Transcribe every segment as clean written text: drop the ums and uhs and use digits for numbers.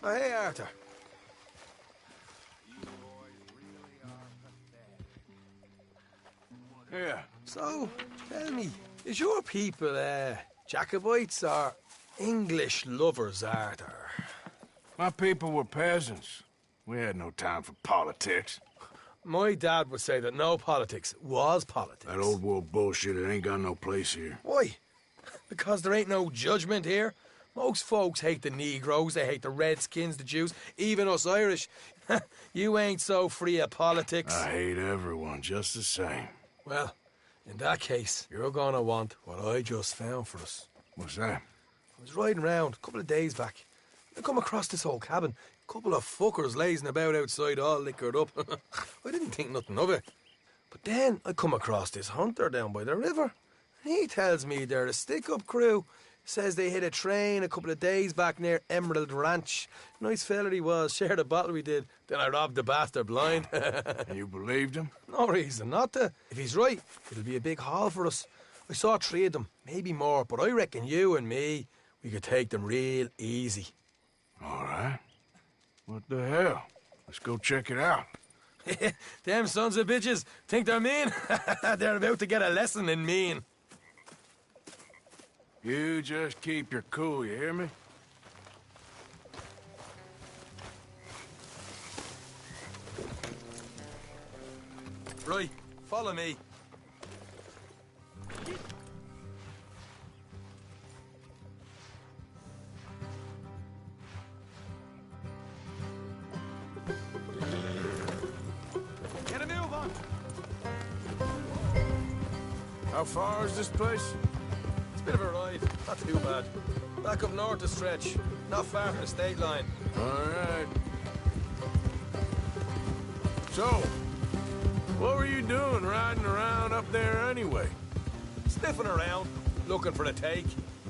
Oh, hey, Arthur. Yeah. So, tell me, is your people, Jacobites or English lovers, Arthur? My people were peasants. We had no time for politics. My dad would say that no politics was politics. That old world bullshit, it ain't got no place here. Why? Because there ain't no judgment here. Most folks hate the Negroes, they hate the Redskins, the Jews, even us Irish. You ain't so free of politics. I hate everyone just the same. Well, in that case, you're gonna want what I just found for us. What's that? I was riding around a couple of days back. I come across this old cabin. A couple of fuckers lazing about outside all liquored up. I didn't think nothing of it. But then I come across this hunter down by the river. And he tells me they're a stick-up crew. Says they hit a train a couple of days back near Emerald Ranch. Nice fella he was, shared a bottle we did. Then I robbed the bastard blind. You believed him? No reason not to. If he's right, it'll be a big haul for us. I saw 3 of them, maybe more, but I reckon you and me, we could take them real easy. All right. What the hell? Let's go check it out. Them sons of bitches think they're mean. They're about to get a lesson in mean. You just keep your cool, you hear me? Right, follow me. Get a move on. How far is this place? It's a bit of a ride, not too bad. Back up north a stretch, not far from the state line. All right. So, what were you doing riding around up there anyway? Sniffing around, looking for a take.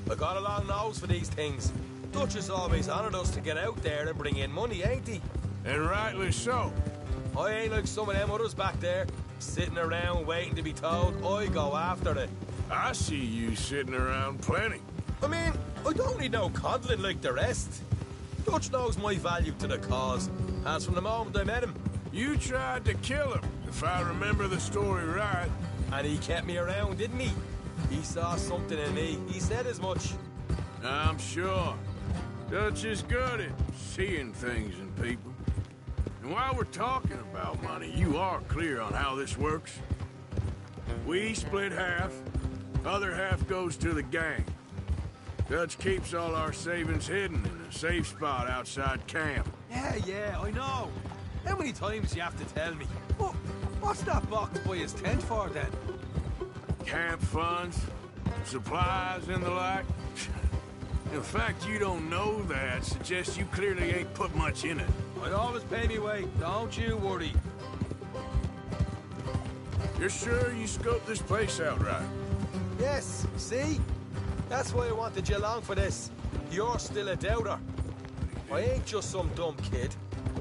I got a long nose for these things. Dutch has always honoured us to get out there and bring in money, ain't he? And rightly so. I ain't like some of them others back there, sitting around waiting to be told. I go after it. I see you sitting around plenty. I mean, I don't need no coddling like the rest. Dutch knows my value to the cause, as from the moment I met him. You tried to kill him, if I remember the story right. And he kept me around, didn't he? He saw something in me. He said as much. I'm sure. Dutch is good at seeing things in people. And while we're talking about money, you are clear on how this works. We split half, other half goes to the gang. Dutch keeps all our savings hidden in a safe spot outside camp. Yeah, I know. How many times do you have to tell me? What's that box by his tent for, then? Camp funds, supplies, and the like. The fact you don't know that suggests you clearly ain't put much in it. I always pay me way, don't you worry. You're sure you scoped this place out right? Yes, see? That's why I wanted you along for this. You're still a doubter. I ain't just some dumb kid.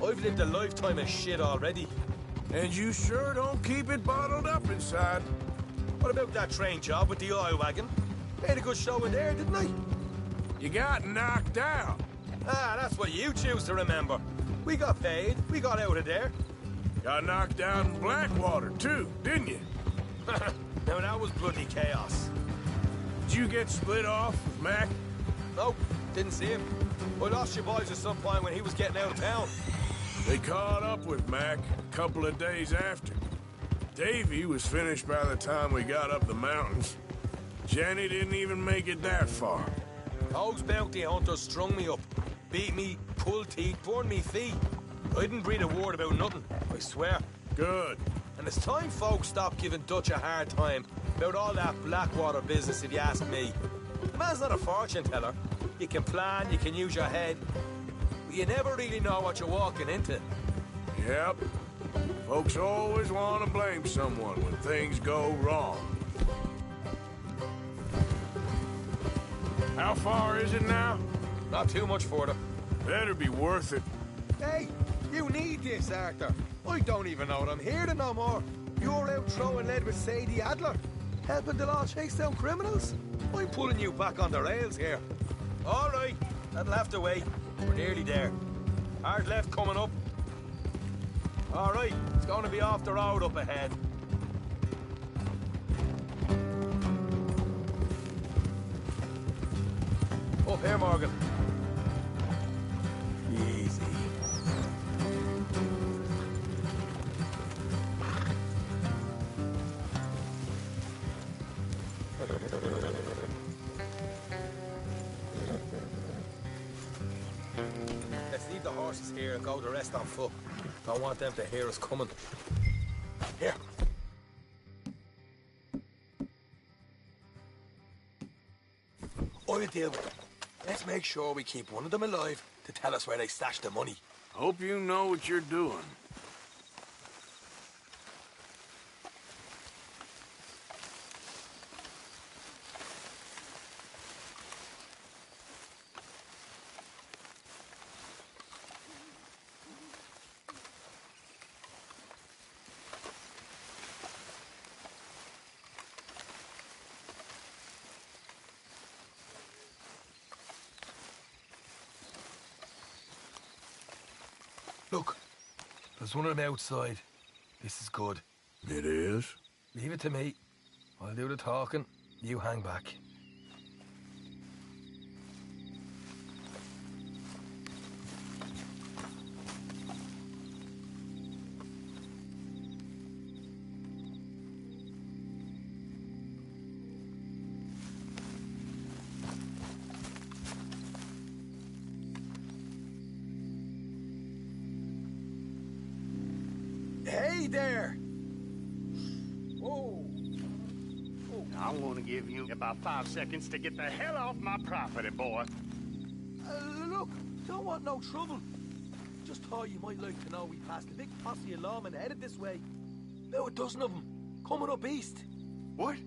I've lived a lifetime of shit already. And you sure don't keep it bottled up inside. What about that train job with the oil wagon? Made a good show in there, didn't I? You got knocked out. Ah, that's what you choose to remember. We got paid. We got out of there. Got knocked out in Blackwater, too, didn't you? Now, that was bloody chaos. Did you get split off with Mac? Nope, didn't see him. I lost your boys at some point when he was getting out of town. They caught up with Mac a couple of days after. Davy was finished by the time we got up the mountains. Jenny didn't even make it that far. Those bounty hunters strung me up, beat me, pulled teeth, burned me feet. I didn't breathe a word about nothing, I swear. Good. And it's time folks stopped giving Dutch a hard time about all that Blackwater business, if you ask me. The man's not a fortune teller. You can plan, you can use your head, but you never really know what you're walking into. Yep. Folks always want to blame someone when things go wrong. How far is it now? Not too much further. Better be worth it. Hey, you need this, Arthur. I don't even know what I'm here to no more. You're out throwing lead with Sadie Adler, helping the law chase down criminals. I'm pulling you back on the rails here. All right, that'll have to wait. We're nearly there. Hard left coming up. All right, it's going to be off the road up ahead. Up here, Morgan. Easy. Let's leave the horses here and go the rest on foot. Don't want them to hear us coming. Here. I'll deal with it. Let's make sure we keep one of them alive to tell us where they stashed the money. Hope you know what you're doing. Look, there's one of them outside. This is good. It is? Leave it to me. I'll do the talking. You hang back. Hey there! Whoa! I want to give you about 5 seconds to get the hell off my property, boy. Look, don't want no trouble. Just thought you might like to know we passed a big posse of lawmen headed this way. About a dozen of them, coming up east. What?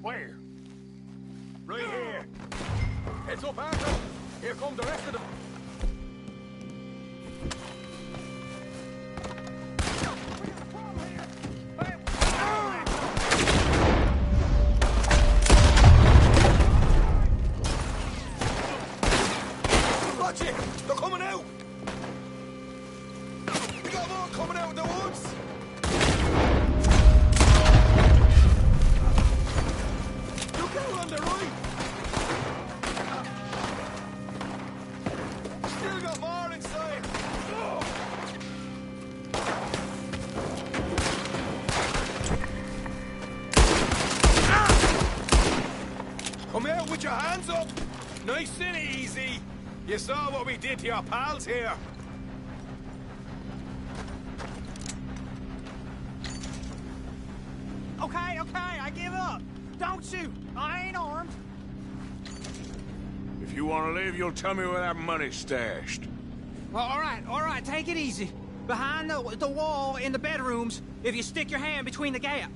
Where? Right here. Heads up, Arthur. Here come the rest of them. They're coming out! We got more coming out of the woods! Look out on the right! Still got more inside! Come out with your hands up! Nice and easy! You saw what we did to your pals here. Okay, I give up. Don't shoot. I ain't armed. If you want to leave, you'll tell me where that money's stashed. Well, all right, take it easy. Behind the wall in the bedrooms, if you stick your hand between the gap.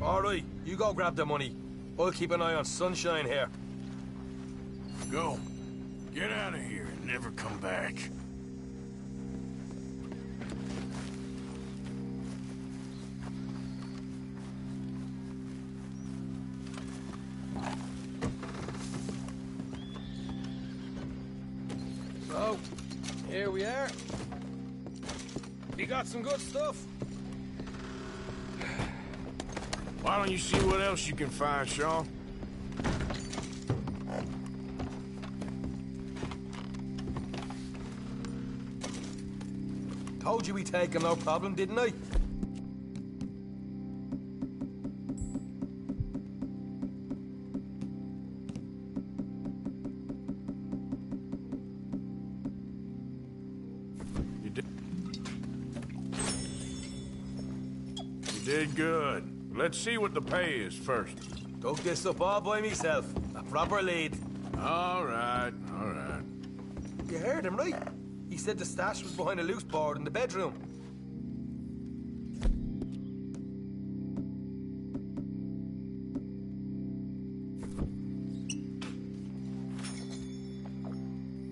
All right, you go grab the money. I'll keep an eye on Sunshine here. Go. Get out of here and never come back. So, here we are. You got some good stuff. Why don't you see what else you can find, Sean? Told you we'd take him, no problem, didn't I? You did. You did good. Let's see what the pay is first. Dug this up all by myself. A proper lead. All right, all right. You heard him, right? He said the stash was behind a loose board in the bedroom.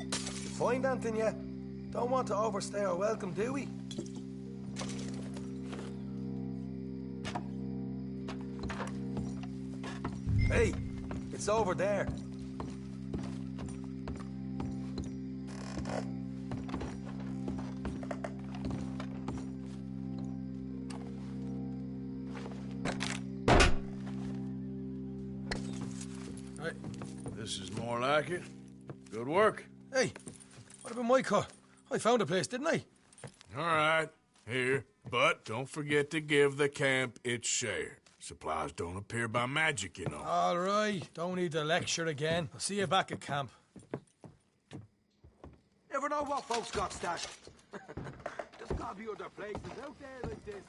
You find anything yet? Don't want to overstay our welcome, do we? Hey, it's over there. This is more like it. Good work. Hey, what about my car? I found a place, didn't I? All right, here. But don't forget to give the camp its share. Supplies don't appear by magic, you know. All right, don't need the lecture again. I'll see you back at camp. Never know what folks got stashed. There's gotta be other places out there like this.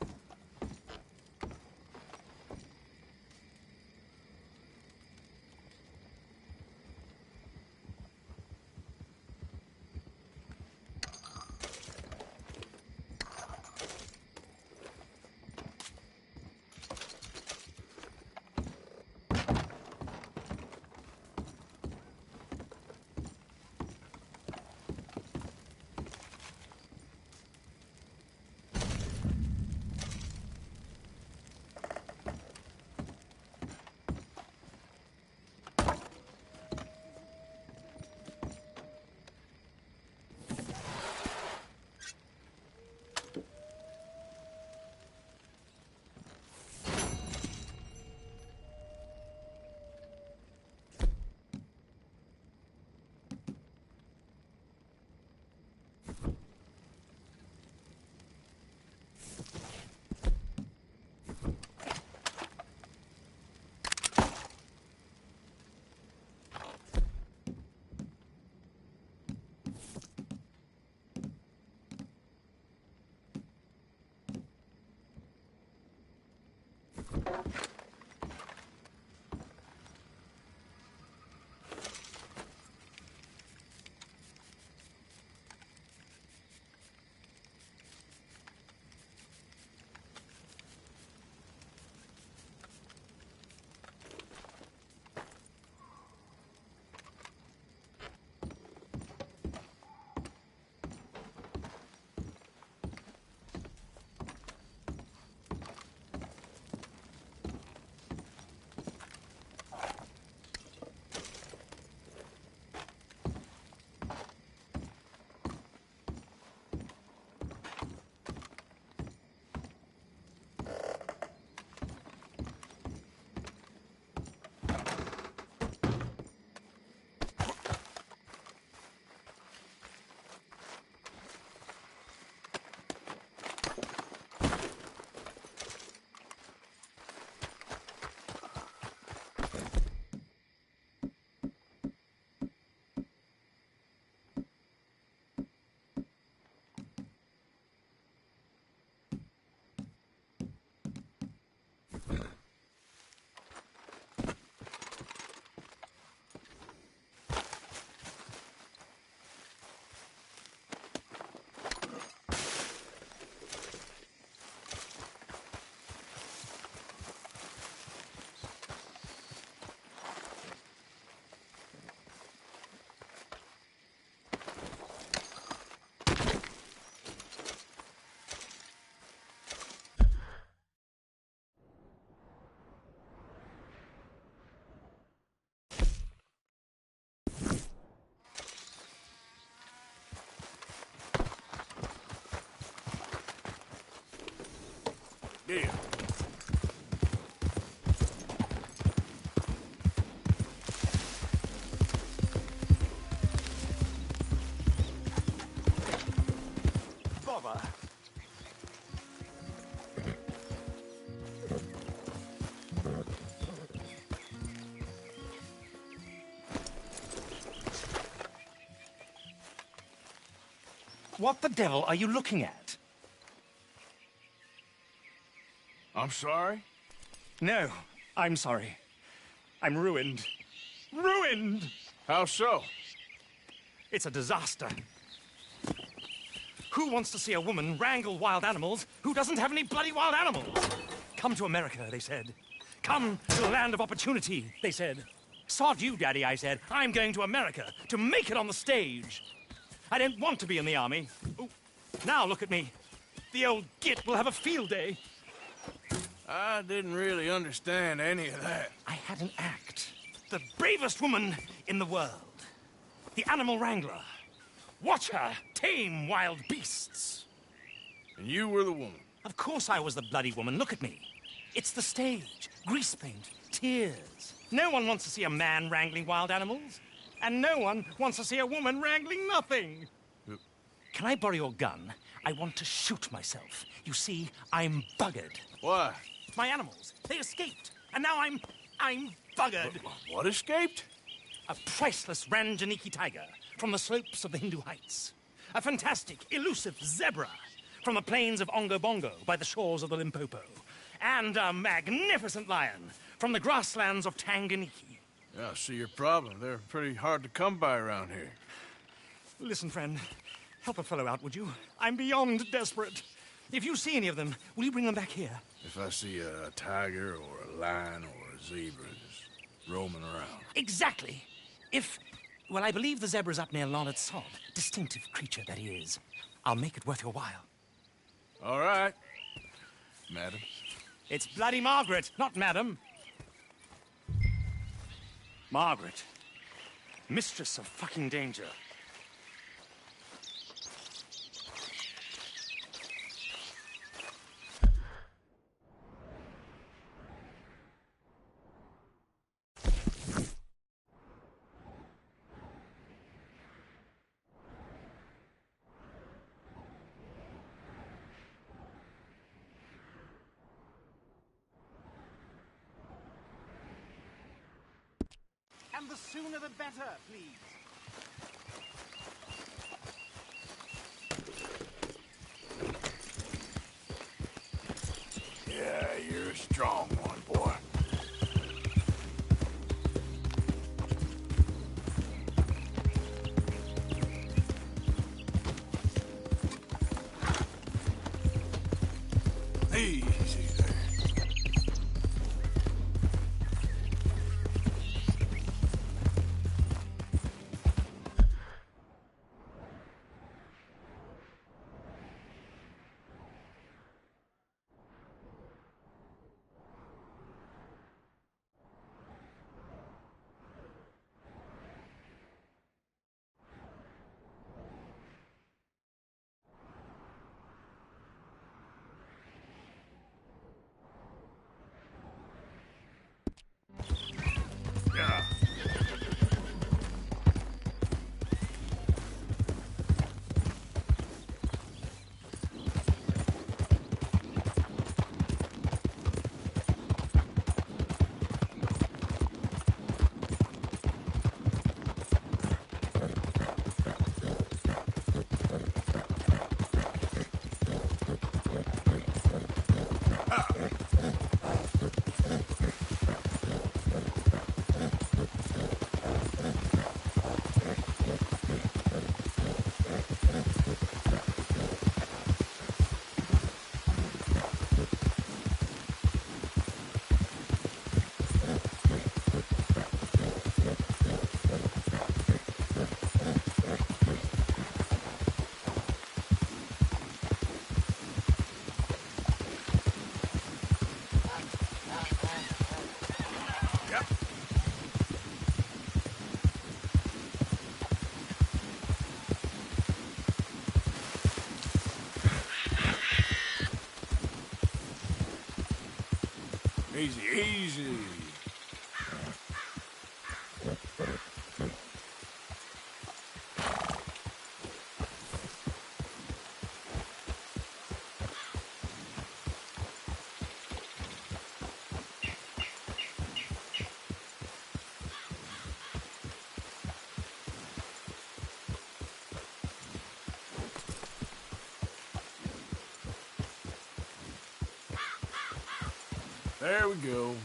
Yeah. Bother. What the devil are you looking at? I'm sorry? No, I'm sorry. I'm ruined. Ruined! How so? It's a disaster. Who wants to see a woman wrangle wild animals who doesn't have any bloody wild animals? Come to America, they said. Come to the land of opportunity, they said. Sod you, Daddy, I said. I'm going to America to make it on the stage. I don't want to be in the army. Ooh, now look at me. The old git will have a field day. I didn't really understand any of that. I had an act. The bravest woman in the world. The animal wrangler. Watch her tame wild beasts. And you were the woman. Of course I was the bloody woman. Look at me. It's the stage. Grease paint. Tears. No one wants to see a man wrangling wild animals, and no one wants to see a woman wrangling nothing. Can I borrow your gun? I want to shoot myself. You see, I'm buggered. Why? My animals, they escaped, and now I'm buggered. What escaped? A priceless Ranjaniki tiger from the slopes of the Hindu Heights. A fantastic, elusive zebra from the plains of Ongo Bongo by the shores of the Limpopo. And a magnificent lion from the grasslands of Tanganyika. Yeah, I see your problem. They're pretty hard to come by around here. Listen, friend, help a fellow out, would you? I'm beyond desperate. If you see any of them, will you bring them back here? If I see a tiger or a lion or a zebra just roaming around. Exactly. Well, I believe the zebra's up near Larned Sod. Distinctive creature that he is. I'll make it worth your while. All right, madam. It's bloody Margaret, not madam. Margaret. Mistress of fucking danger. And the sooner the better, please. Yeah, you're a strong one, boy. Easy there. Yeah. Easy, easy. There we go.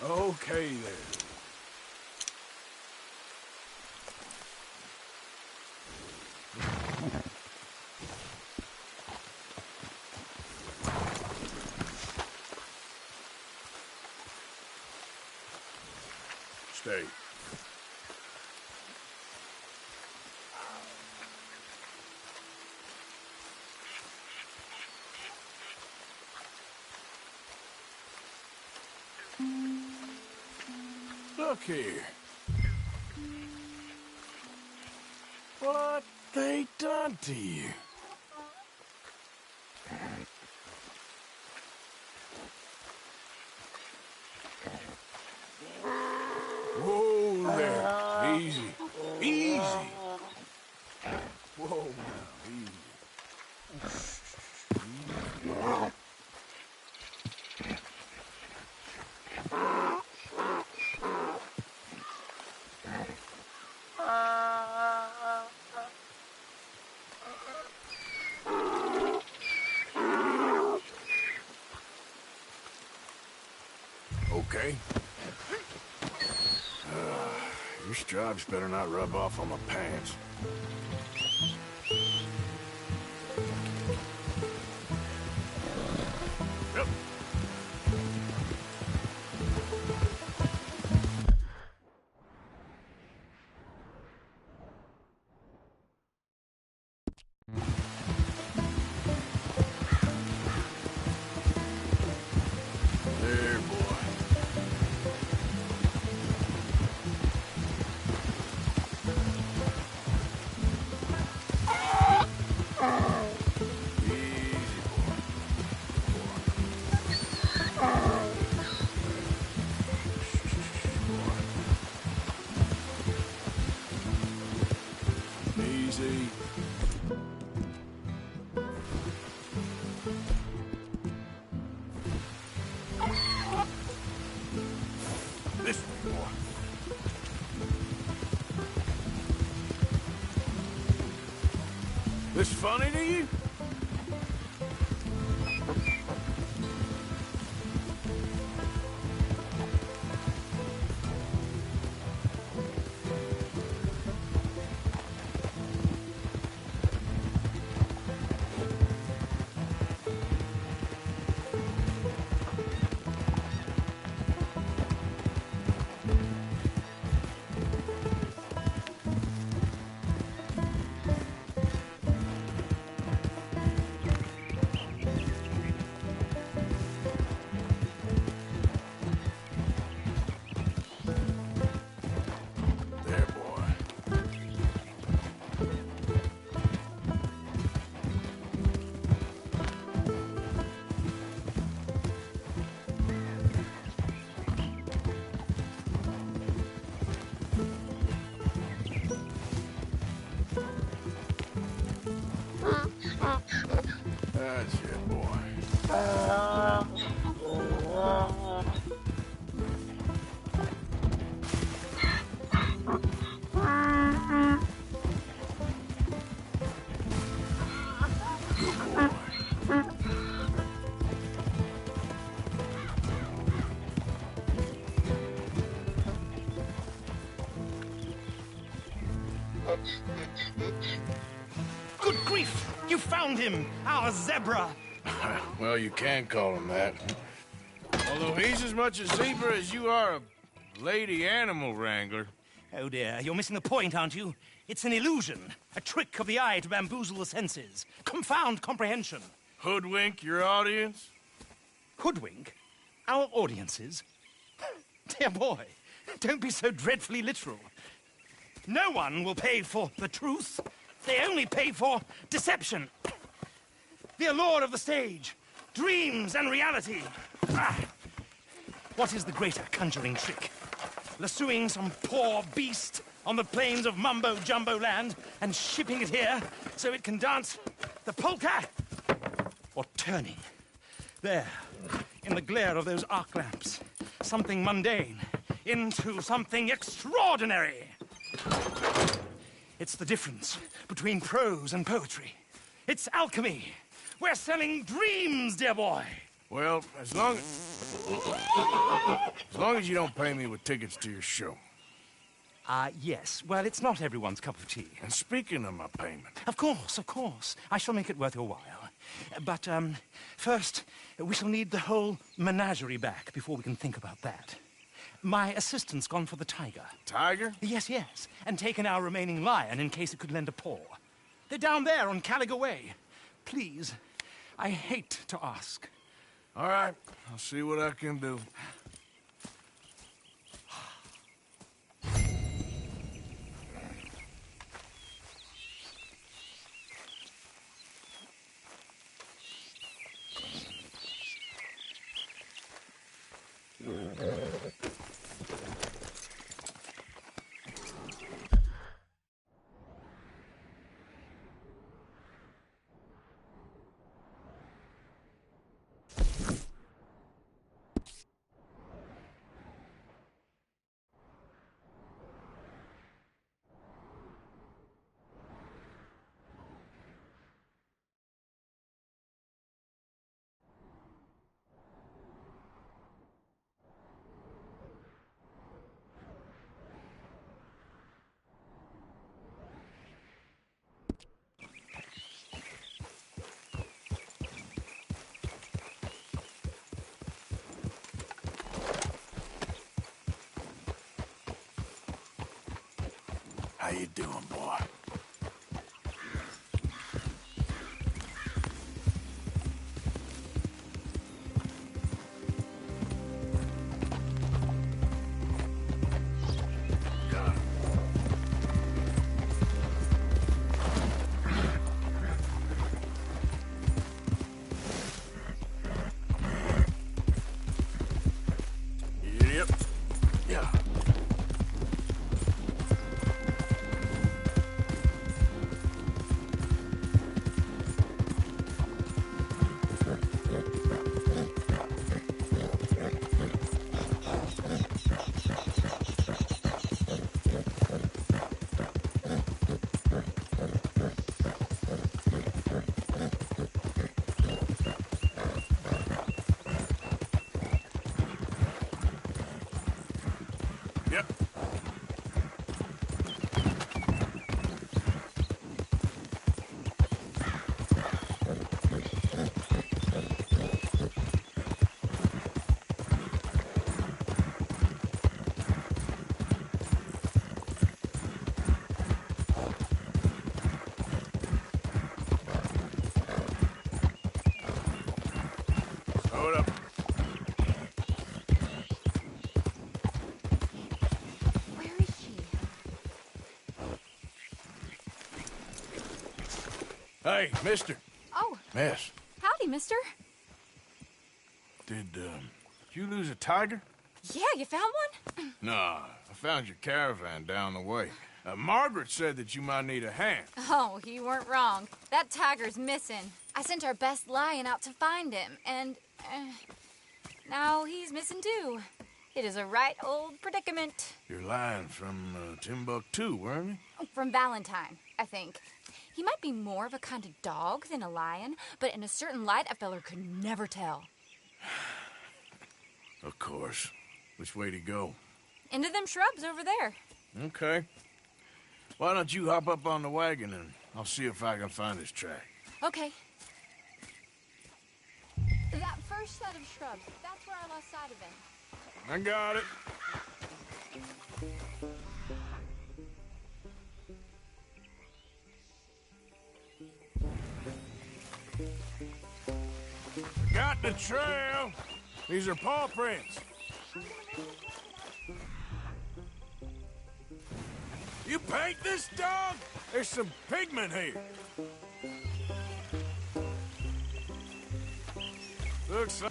Okay then. stay. Look here. What they done to you? Whoa there. Easy. Easy. Whoa now. Easy. Okay. Your stripes better not rub off on my pants. Yep. There, boy. Easy, boy. Easy. This way, boy. This funny to you? There, boy. That's it, boy. Good boy. Good grief! You found him! Our zebra! Well, you can call him that. Although he's as much a zebra as you are a lady animal wrangler. Oh dear, you're missing the point, aren't you? It's an illusion. A trick of the eye to bamboozle the senses. Confound comprehension. Hoodwink your audience? Hoodwink? Our audiences? Dear boy, don't be so dreadfully literal. No one will pay for the truth. They only pay for deception. The allure of the stage, dreams and reality. Ah. What is the greater conjuring trick? Lassoing some poor beast on the plains of mumbo-jumbo land and shipping it here so it can dance the polka? Or turning, there, in the glare of those arc lamps, something mundane into something extraordinary? It's the difference between prose and poetry. It's alchemy. We're selling dreams, dear boy. Well, as long as you don't pay me with tickets to your show. Yes. Well, it's not everyone's cup of tea. And speaking of my payment, Of course. I shall make it worth your while. But, first, we shall need the whole menagerie back before we can think about that. My assistant's gone for the tiger. Tiger? Yes, yes. And taken our remaining lion in case it could lend a paw. They're down there on Caliga Way. Please, I hate to ask. All right, I'll see what I can do. How you doing, boy? Yep. Yeah. Yep. Hold up. Where is she? Hey, mister. Oh, Miss, howdy, mister. did you lose a tiger? Yeah, you found one? Nah, I found your caravan down the way. Margaret said that you might need a hand. Oh, you weren't wrong. That tiger's missing. I sent our best lion out to find him, and now he's missing too. It is a right old predicament. You're lying from Timbuktu, weren't you? From Valentine, I think. He might be more of a kind of dog than a lion, but in a certain light, a feller could never tell. Of course. Which way to go? Into them shrubs over there. Okay. Why don't you hop up on the wagon and I'll see if I can find his track. Okay. That first set of shrubs, that's where I lost sight of him. I got it. Got the trail. These are paw prints. You paint this dog? There's some pigment here. Looks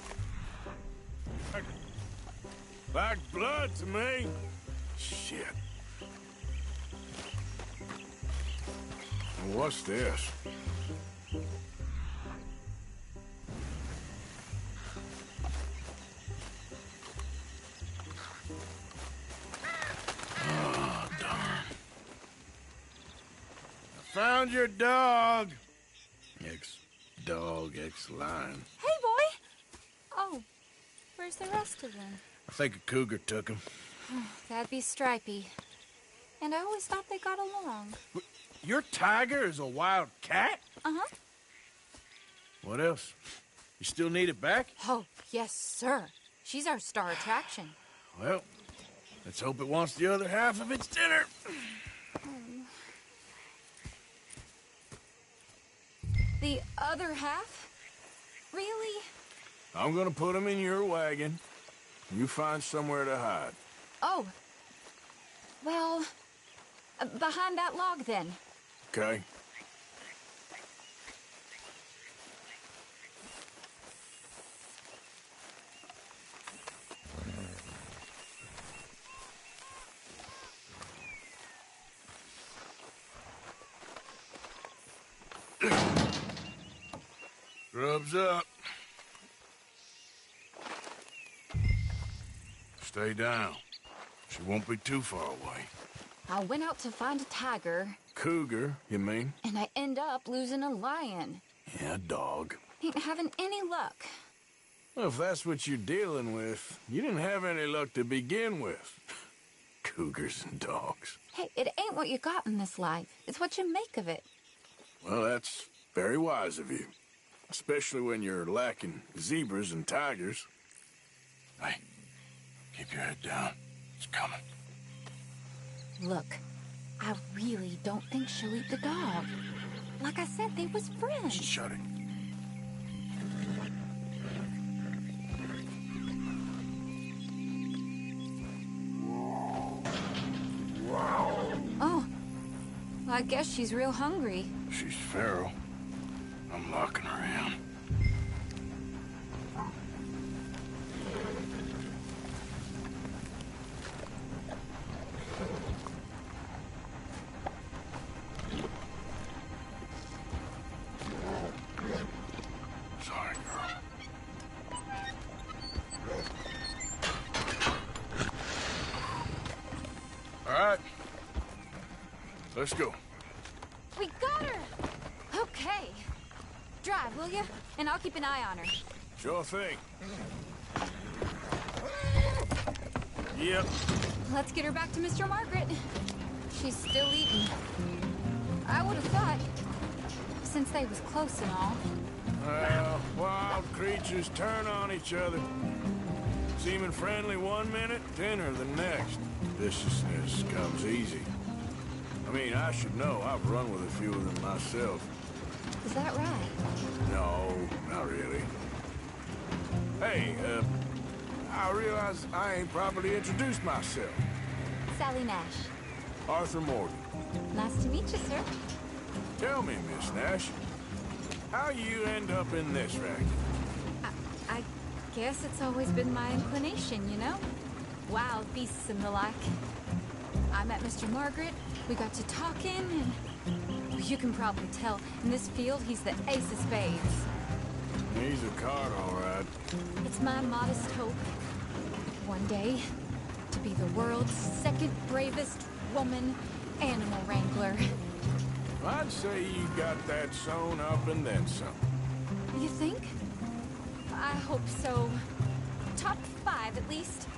like blood to me. Shit. What's this? Oh, darn. I found your dog. Ex-dog, ex-lion. Hey, boy! Oh, where's the rest of them? I think a cougar took him. That'd be Stripey. And I always thought they got along. Your tiger is a wild cat? Uh-huh. What else? You still need it back? Oh, yes, sir. She's our star attraction. Well, Let's hope it wants the other half of its dinner. The other half? Really? I'm gonna put him in your wagon. You find somewhere to hide. Oh. Well, behind that log then. Okay? Grub's up. Stay down. She won't be too far away. I went out to find a tiger. Cougar, you mean? And I end up losing a lion. Yeah, dog. Ain't having any luck. Well, if that's what you're dealing with, you didn't have any luck to begin with. Cougars and dogs. Hey, it ain't what you got in this life. It's what you make of it. Well, that's very wise of you. Especially when you're lacking zebras and tigers. Hey, keep your head down. It's coming. Look, I really don't think she'll eat the dog. Like I said, they was friends. Shut it. Oh, well, I guess she's real hungry. She's feral. I'm locking her in. Sorry, girl. All right. Let's go. We got her! Okay. Drive, will you? And I'll keep an eye on her. Sure thing. Yep. Let's get her back to Mr. Margaret. She's still eating. I would have thought, since they was close and all. Well, wild creatures turn on each other. Seeming friendly one minute, tender the next. Viciousness comes easy. I mean, I should know. I've run with a few of them myself. Is that right? No, not really. Hey, I realize I ain't properly introduced myself. Sally Nash. Arthur Morgan. Nice to meet you, sir. Tell me, Miss Nash, how you end up in this racket? I guess it's always been my inclination, you know? Wild beasts and the like. I met Mr. Margaret, we got to talking, and you can probably tell, in this field, he's the ace of spades. He's a card, all right. It's my modest hope, one day, to be the world's second bravest woman animal wrangler. I'd say you got that sewn up and then some. You think? I hope so. Top 5, at least.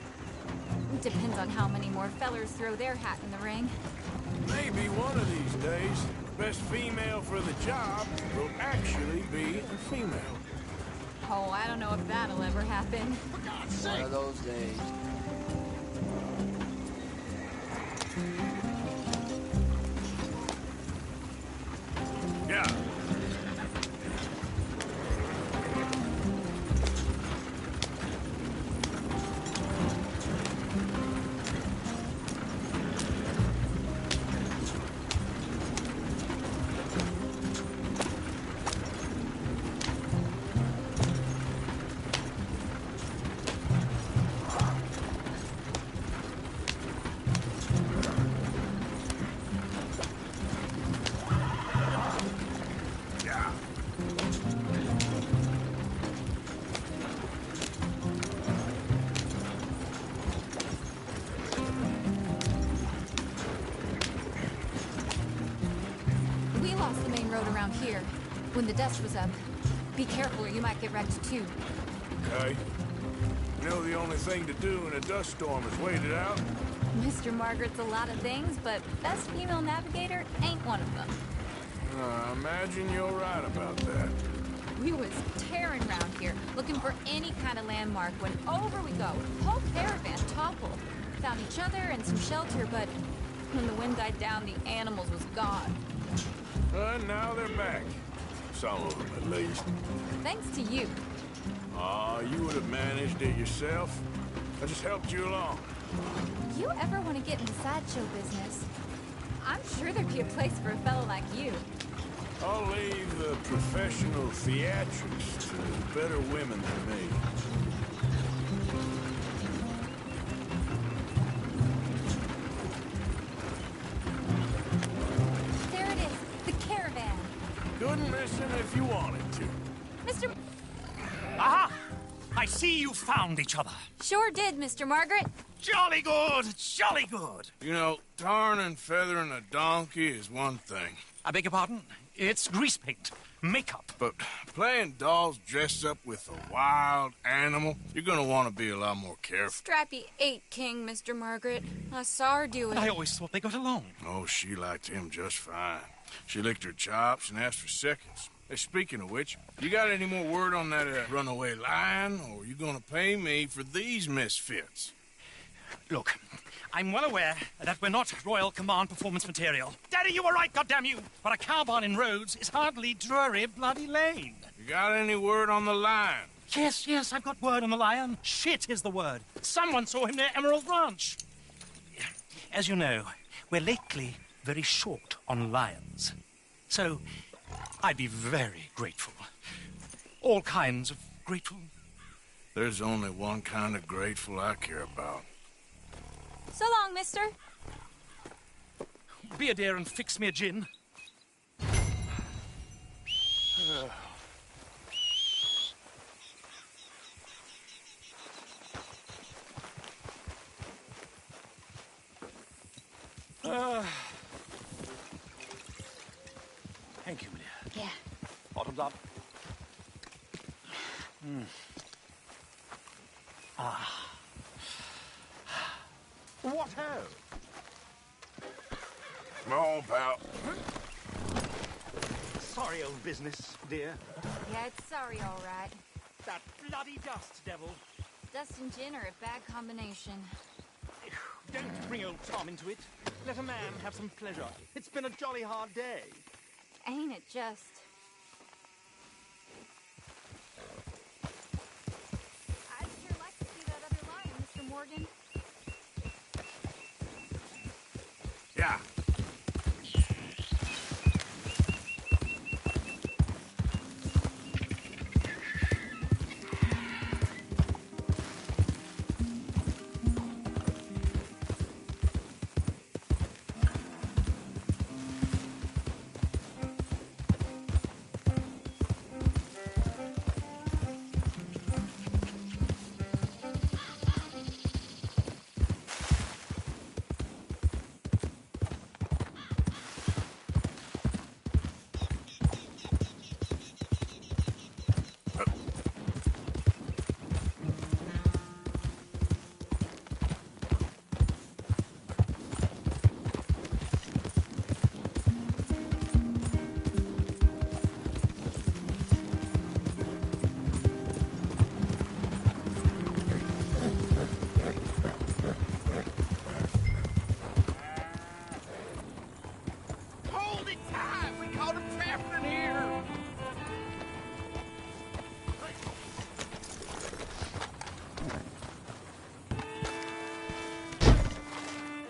Depends on how many more fellers throw their hat in the ring. Maybe one of these days, best female for the job will actually be a female. Oh, I don't know if that'll ever happen. One of those days. Yeah. We lost the main road around here when the dust was up. Be careful or you might get wrecked too. Okay. You know the only thing to do in a dust storm is wait it out? Mr. Margaret's a lot of things, but best female navigator ain't one of them. I imagine you're right about that. We was tearing around here, looking for any kind of landmark when over we go. Whole caravan toppled. found each other and some shelter, but when the wind died down, the animals was gone. And now they're back. Some of them, at least. Thanks to you. Aw, you would have managed it yourself. I just helped you along. If you ever want to get in the sideshow business, I'm sure there'd be a place for a fellow like you. I'll leave the professional theatrics to better women than me. There it is, the caravan. Couldn't miss him if you wanted to. Mr. Aha! I see you found each other. Sure did, Mr. Margaret. Jolly good, jolly good. You know, tarring and feathering a donkey is one thing. I beg your pardon? It's grease paint, makeup. But playing dolls dressed up with a wild animal, you're gonna want to be a lot more careful. Strappy ain't king, Mr. Margaret. I saw her do it. I always thought they got along. Oh, she liked him just fine. She licked her chops and asked for seconds. Hey, speaking of which, you got any more word on that runaway lion, or are you gonna pay me for these misfits? Look, I'm well aware that we're not Royal Command performance material. Daddy, you were right, goddamn you! But a cow barn in Rhodes is hardly Drury Bloody Lane. You got any word on the lion? Yes, I've got word on the lion. Shit is the word. Someone saw him near Emerald Ranch. As you know, we're lately very short on lions. So, I'd be very grateful. All kinds of grateful. There's only one kind of grateful I care about. So long, mister. Be a dear and fix me a gin. Thank you, Lydia. Yeah. Bottoms up. What ho? Come on, pal. Sorry, old business, dear. Yeah, it's sorry, all right. That bloody dust devil. Dust and gin are a bad combination. Don't bring old Tom into it. Let a man have some pleasure. It's been a jolly hard day. Ain't it just? I'd sure like to see that other lion, Mr. Morgan. Yeah. Hold it tight! We caught him trapped in here!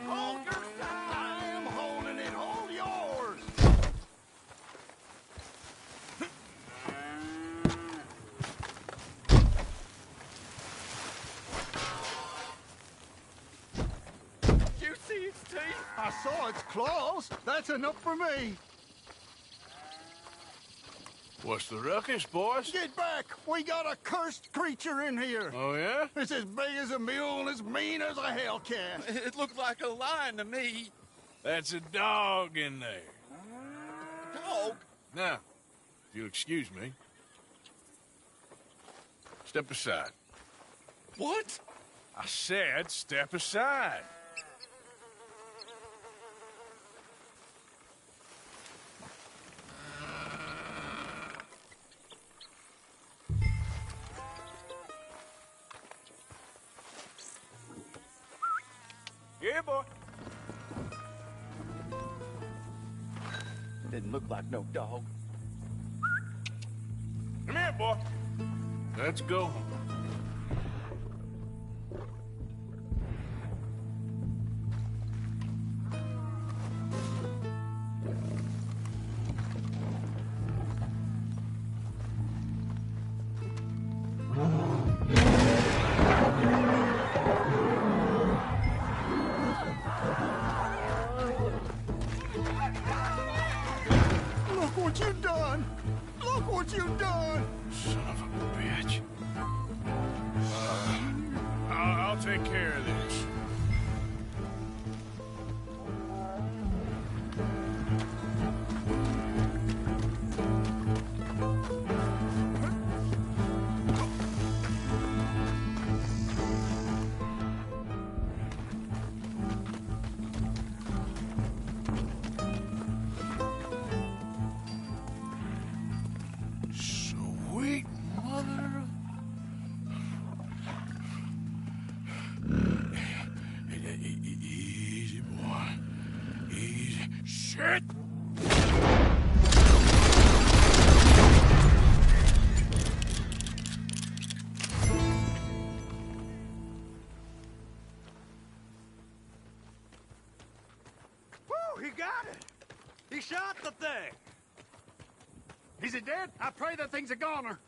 Hold your side! I am holding it! Hold yours! Did you see its teeth? I saw its claws. That's enough for me. What's the ruckus, boys? Get back! We got a cursed creature in here. Oh, yeah? It's as big as a mule and as mean as a hellcat. It looked like a lion to me. That's a dog in there. Dog? Now, if you'll excuse me, step aside. What? I said step aside. boy. Didn't look like no dog. Come here, boy. Let's go. Look what you done! Look what you done! Son of a bitch. I'll take care of this. Sweet mother of... Easy, boy. Easy. Shit! Woo, he got it! He shot the thing! Is he dead? I pray that thing's a goner.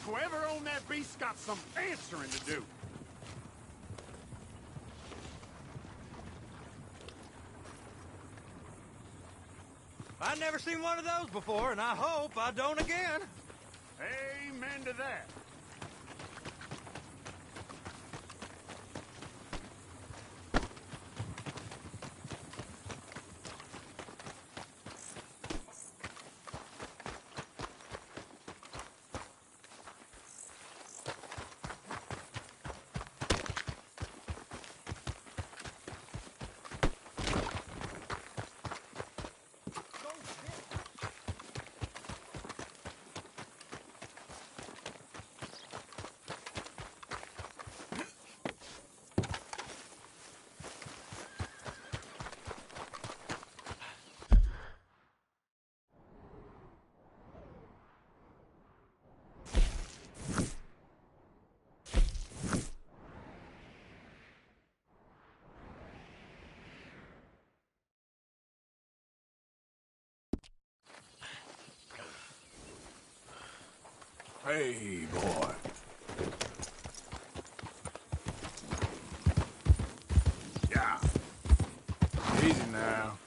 Whoever owned that beast's got some answering to do. I've never seen one of those before, and I hope I don't again. Amen to that. Hey, boy. Yeah. Easy now.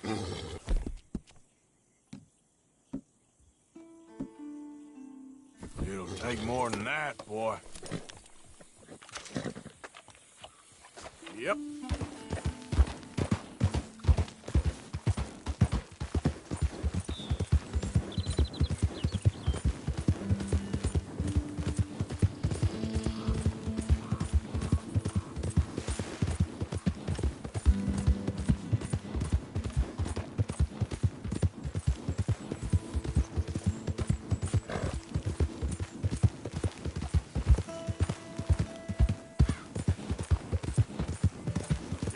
It'll take more than that, boy. Yep.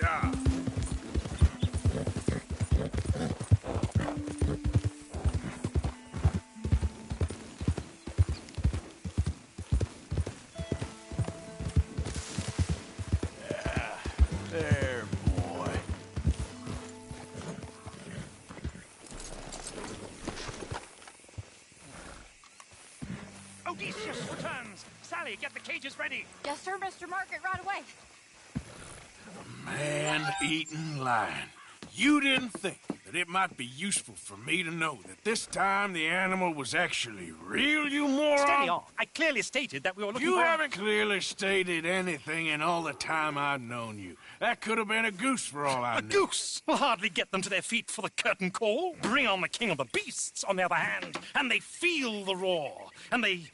Yeah. There, boy. Odysseus returns! Sally, get the cages ready! Yes, sir, Mr. Margaret, right away. Man-eating lion. You didn't think that it might be useful for me to know that this time the animal was actually real, you moron? Steady on. I clearly stated that we were looking You for... haven't clearly stated anything in all the time I've known you. That could have been a goose for all I A knew. goose will hardly get them to their feet for the curtain call. Bring on the king of the beasts, on the other hand, and they feel the roar. And they,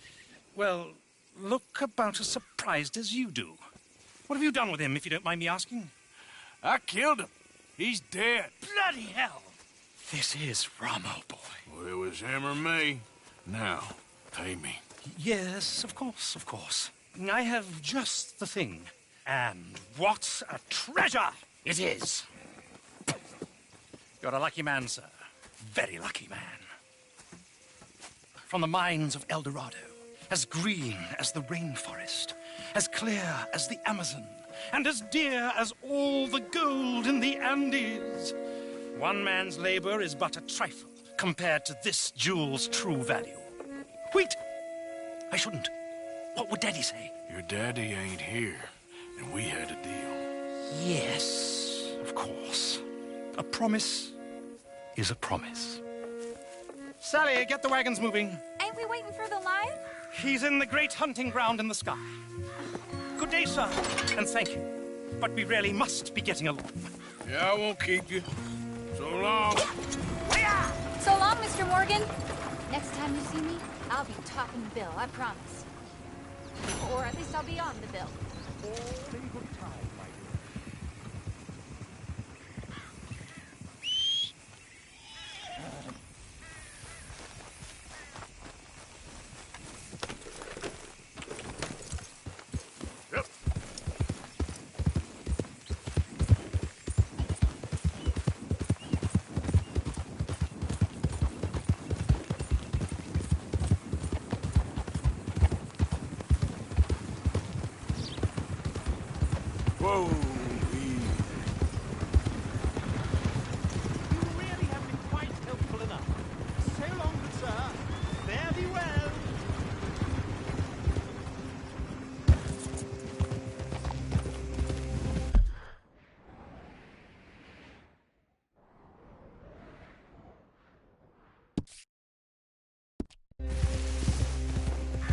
well, look about as surprised as you do. What have you done with him, if you don't mind me asking? I killed him. He's dead. Bloody hell! This is Ramo, boy. Well, it was him or me. Now, Pay me. Yes, of course, of course. I have just the thing. And what a treasure it is! You're a lucky man, sir. Very lucky man. From the mines of El Dorado, as green as the rainforest, as clear as the Amazon, and as dear as all the gold in the Andes. One man's labor is but a trifle compared to this jewel's true value. Wait! I shouldn't. What would Daddy say? Your daddy ain't here, and we had a deal. Yes, of course. A promise is a promise. Sally, get the wagons moving. Ain't we waiting for the lion? He's in the great hunting ground in the sky. Good day, sir, and thank you. But we really must be getting along. Yeah, I won't keep you. So long. So long, Mr. Morgan. Next time you see me, I'll be topping the bill, I promise. Or at least I'll be on the bill. Whoa. You really have been quite helpful enough. So long, good sir. Fare thee well.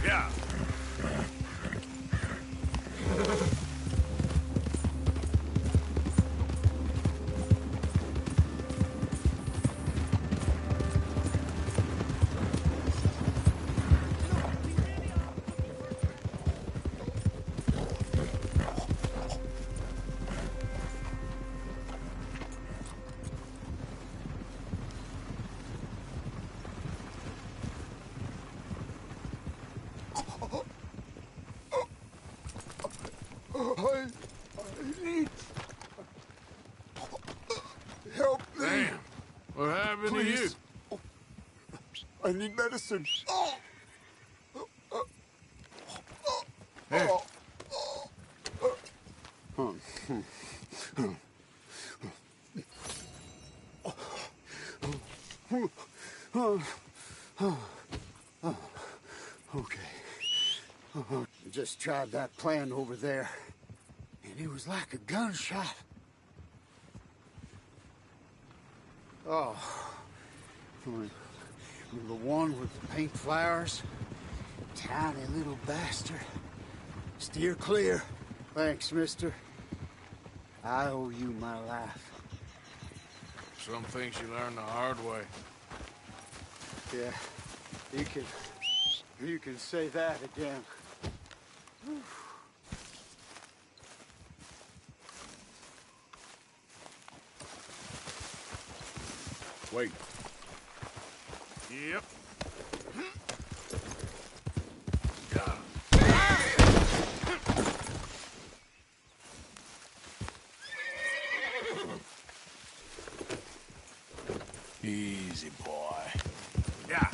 Yeah. I need help. Damn. What happened to you? Please. I need medicine. Here. Okay. I just tried that plan over there, and it was like a gunshot. Oh. The one with the pink flowers. Tiny little bastard. Steer clear. Thanks, mister. I owe you my life. Some things you learn the hard way. Yeah, you can say that again. Wait. Yep. Got him. Easy, boy. Yeah.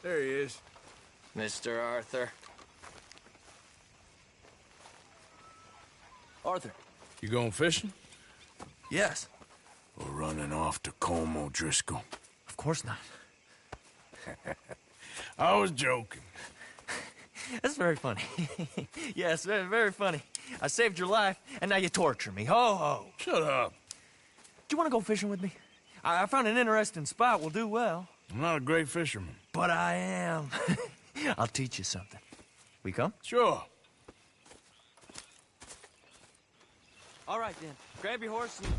There he is. Mr. Arthur. Arthur. You going fishing? Yes. Or running off to Colm O'Driscoll? Of course not. I was joking. That's very funny. Yes, very, very funny. I saved your life, and now you torture me. Ho, ho. Shut up. Do you want to go fishing with me? I found an interesting spot. We'll do well. I'm not a great fisherman. But I am. I'll teach you something. We come? Sure. All right, then. Grab your horse and...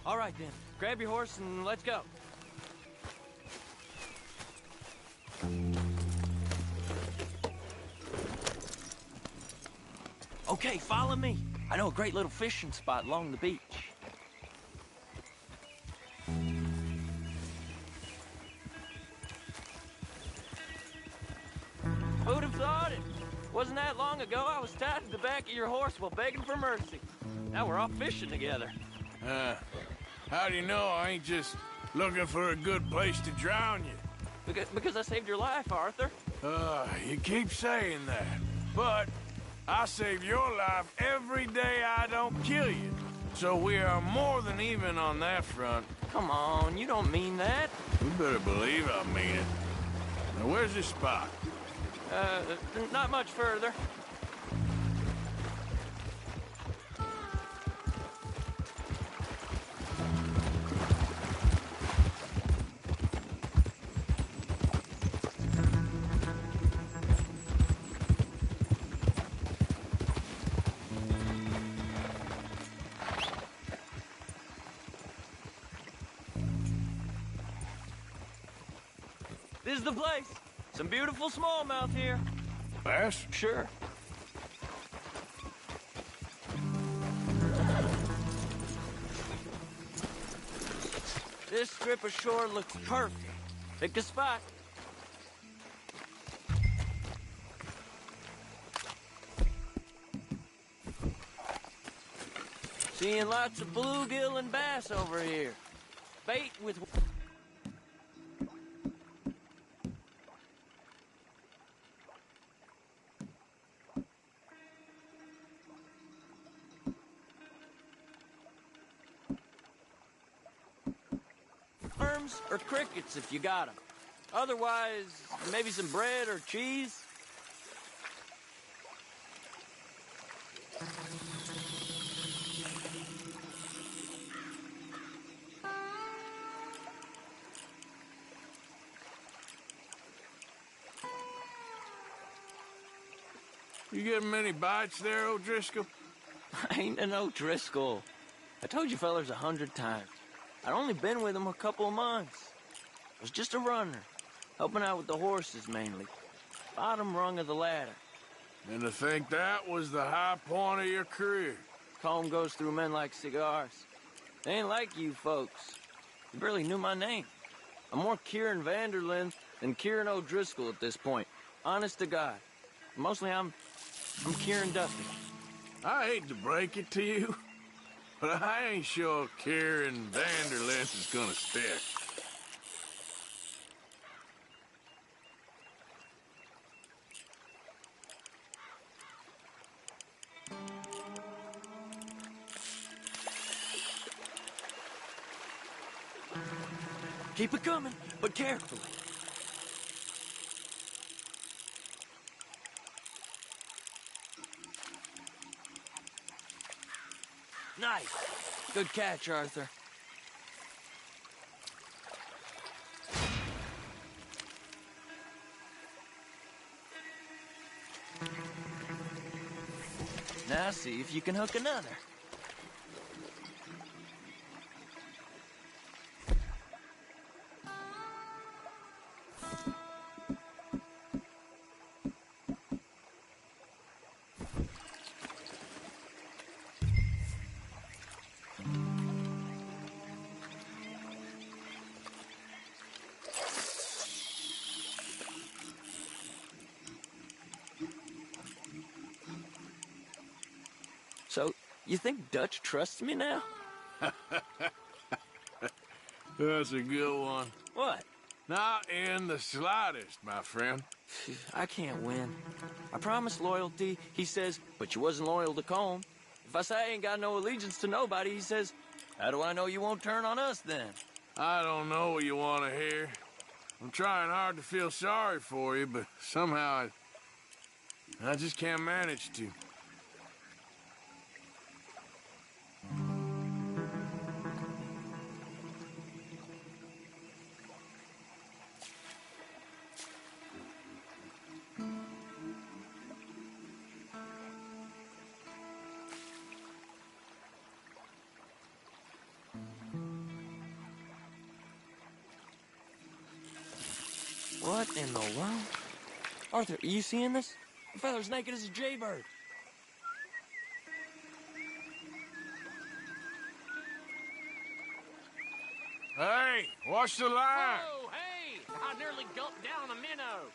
All right, then. Grab your horse and let's go. Okay, follow me. I know a great little fishing spot along the beach. Who'd have thought it? Wasn't that long ago I was tied to the back of your horse while begging for mercy. Now we're off fishing together. How do you know I ain't just looking for a good place to drown you? Because I saved your life, Arthur. You keep saying that, but I save your life every day I don't kill you. So we are more than even on that front. Come on, you don't mean that. You better believe I mean it. Now, where's this spot? Not much further. This is the place. Some beautiful smallmouth here. Bass? Sure. This strip of shore looks perfect. Pick a spot. Seeing lots of bluegill and bass over here. Bait with... worms or crickets if you got them. Otherwise, maybe some bread or cheese. You getting many bites there, O'Driscoll? I ain't an O'Driscoll. I told you fellers 100 times. I'd only been with him a couple of months. I was just a runner, helping out with the horses mainly. Bottom rung of the ladder. And to think that was the high point of your career. Colm goes through men like cigars. They ain't like you folks. You barely knew my name. I'm more Kieran Vanderlyn than Kieran O'Driscoll at this point. Honest to God. Mostly I'm Kieran Duffy. I hate to break it to you, but I ain't sure Kieran Vanderlyn is gonna stick. Keep it coming, but carefully. Nice. Good catch, Arthur. Now see if you can hook another. So, you think Dutch trusts me now? That's a good one. What? Not in the slightest, my friend. Phew, I can't win. I promised loyalty, he says, but you wasn't loyal to Colm. If I say I ain't got no allegiance to nobody, he says, how do I know you won't turn on us then? I don't know what you want to hear. I'm trying hard to feel sorry for you, but somehow I just can't manage to. What in the world? Arthur, are you seeing this? The fella's naked as a jaybird. Hey, watch the line! Whoa, hey! I nearly gulped down a minnow.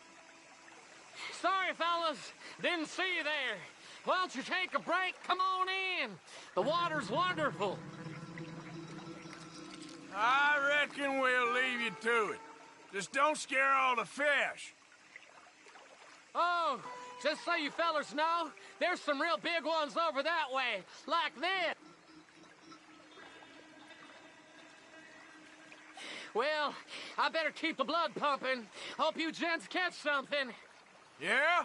Sorry, fellas. Didn't see you there. Why don't you take a break? Come on in. The water's wonderful. I reckon we'll leave you to it. Just don't scare all the fish. Oh, just so you fellas know, there's some real big ones over that way, like this. Well, I better keep the blood pumping. Hope you gents catch something. Yeah?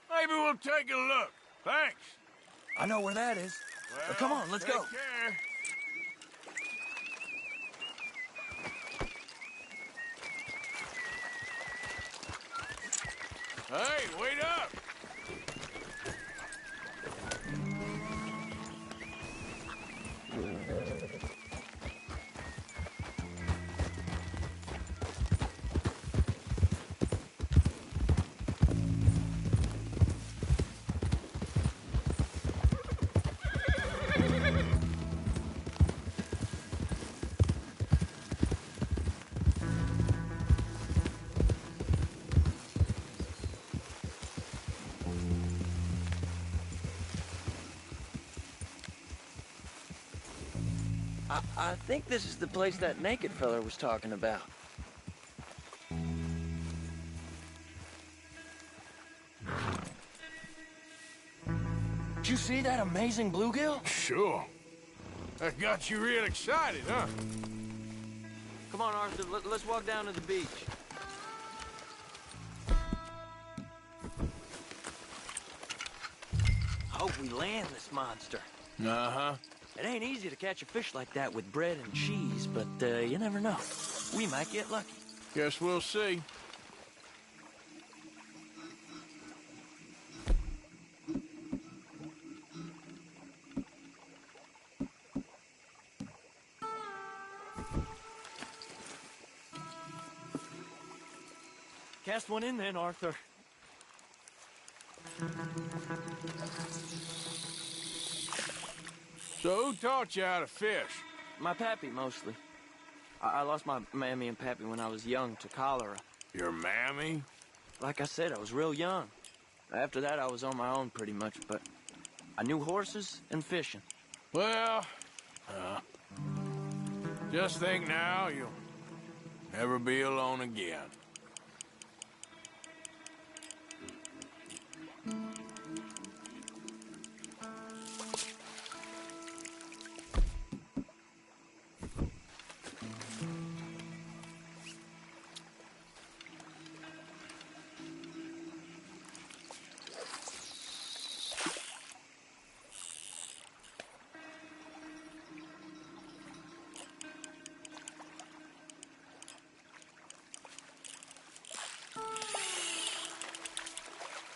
Maybe we'll take a look. Thanks. I know where that is. Well, Come on, let's take go. care. Hey, wait up! I think this is the place that naked fella was talking about. Did you see that amazing bluegill? Sure. That got you real excited, huh? Come on, Arthur, let's walk down to the beach. I hope we land this monster. Uh-huh. It ain't easy to catch a fish like that with bread and cheese, but you never know. We might get lucky. Guess we'll see. Cast one in then, Arthur. So who taught you how to fish? My pappy, mostly. I lost my mammy and pappy when I was young to cholera. Your mammy? Like I said, I was real young. After that, I was on my own pretty much, but I knew horses and fishing. Well, just think now you'll never be alone again.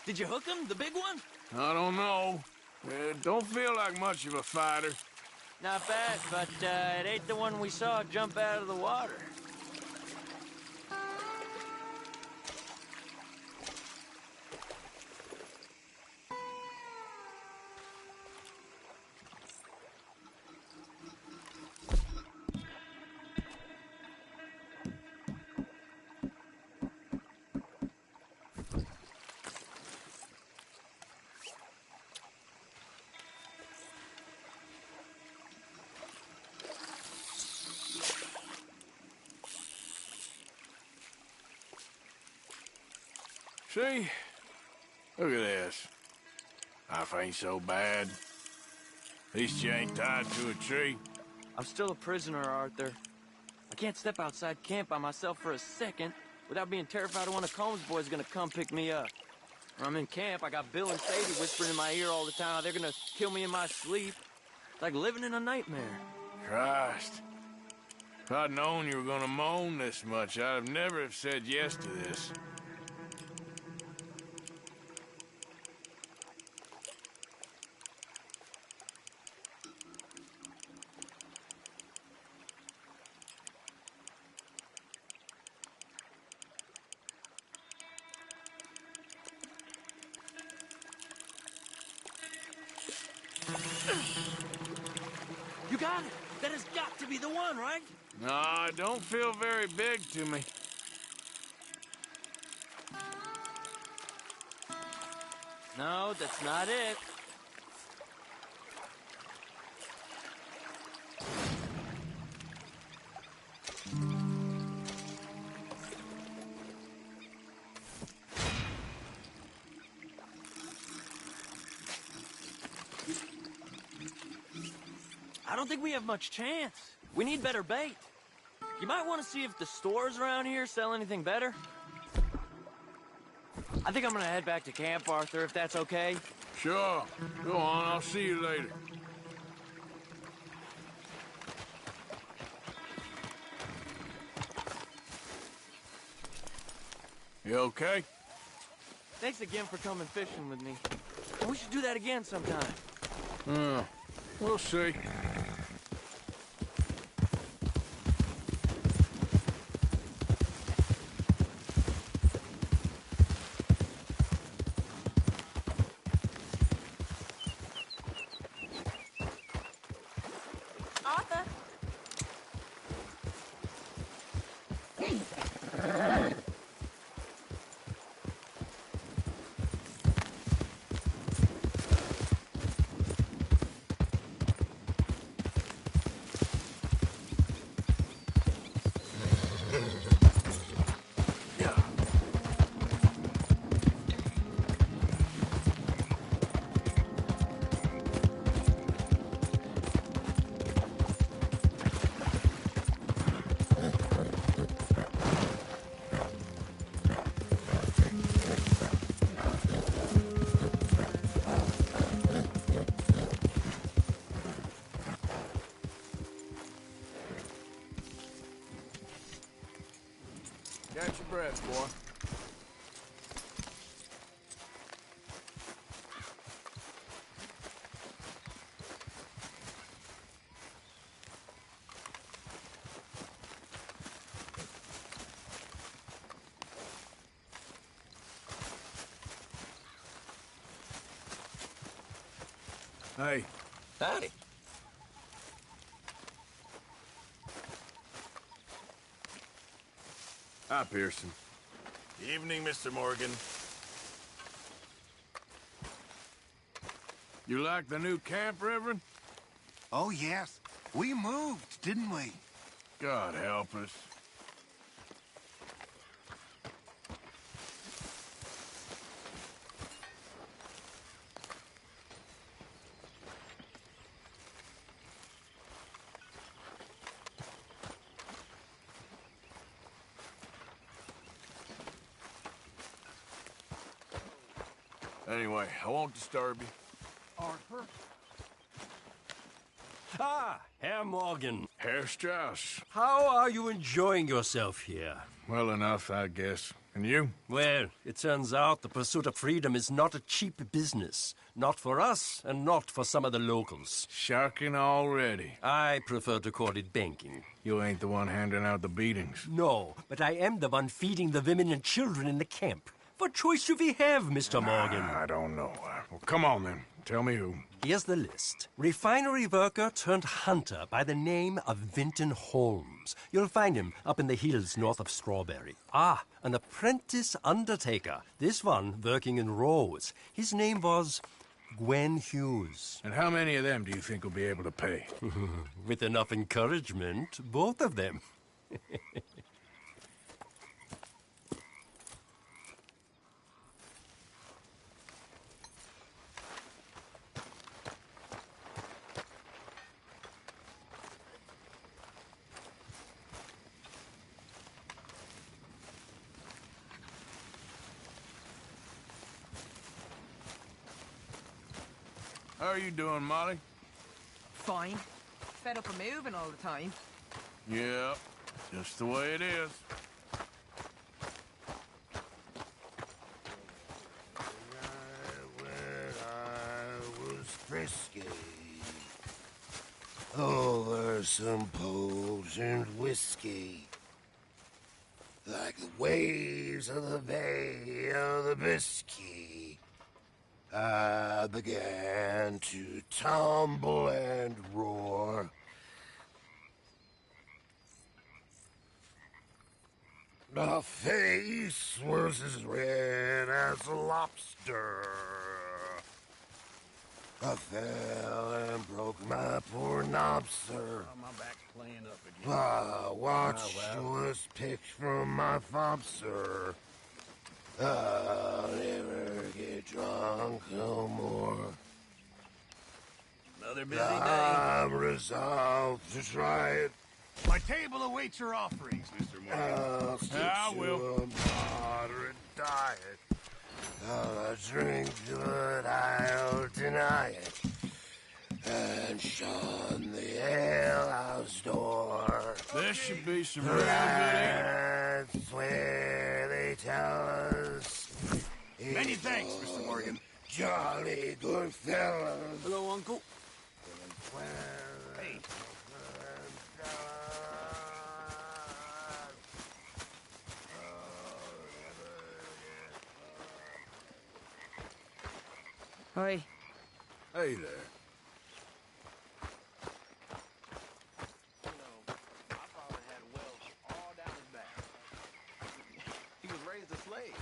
Did you hook him, the big one? I don't know. Don't feel like much of a fighter. Not bad, but it ain't the one we saw jump out of the water. See? Look at this. Life ain't so bad. At least you ain't tied to a tree. I'm still a prisoner, Arthur. I can't step outside camp by myself for a second without being terrified one of Combs' boys gonna come pick me up. When I'm in camp, I got Bill and Sadie whispering in my ear all the time how they're gonna kill me in my sleep. It's like living in a nightmare. Christ. If I'd known you were gonna moan this much, I'd have never have said yes to this. You got it! That has got to be the one, right? No, it don't feel very big to me. No, that's not it. I don't think we have much chance. We need better bait. You might want to see if the stores around here sell anything better. I think I'm gonna head back to camp, Arthur, if that's okay. Sure. Go on, I'll see you later. You okay? Thanks again for coming fishing with me. We should do that again sometime. We'll see. Arthur? Catch your breath, boy. Hey. Howdy. Hi, Pearson. Evening, Mr. Morgan. You like the new camp, Reverend? Oh, yes. We moved, didn't we? God help us. Anyway, I won't disturb you. Arthur? Ah, Herr Morgan. Herr Strauss. How are you enjoying yourself here? Well enough, I guess. And you? Well, it turns out the pursuit of freedom is not a cheap business. Not for us, and not for some of the locals. Sharking already. I prefer to call it banking. You ain't the one handing out the beatings. No, but I am the one feeding the women and children in the camp. What choice do we have, Mr. Morgan? I don't know. Well, come on then. Tell me who. Here's the list. Refinery worker turned hunter by the name of Vinton Holmes. You'll find him up in the hills north of Strawberry. Ah, an apprentice undertaker. This one working in rows. His name was Gwen Hughes. And how many of them do you think will be able to pay? With enough encouragement, both of them. How are you doing, Molly? Fine. Fed up of moving all the time. Yeah, just the way it is. When I was frisky, over some potent whiskey, like the waves of the Bay of the Biscay, I began to tumble and roar. My face was as red as a lobster. I fell and broke my poor knobster. My back's playing up again. My watch was picked from my fobster. I'll never get drunk no more. Another busy day. I'm resolved to try it. My table awaits your offerings, Mr. Morgan. I'll stick I to will. a moderate diet. I'll drink, but I'll deny it. And shun the alehouse door. There should be some real good eating. That's where they tell us. Many thanks, Mr. Morgan. Jolly good fellas. Hello, Uncle. Hey. Hi. Hey there. My father had wells all down his back. He was raised a slave.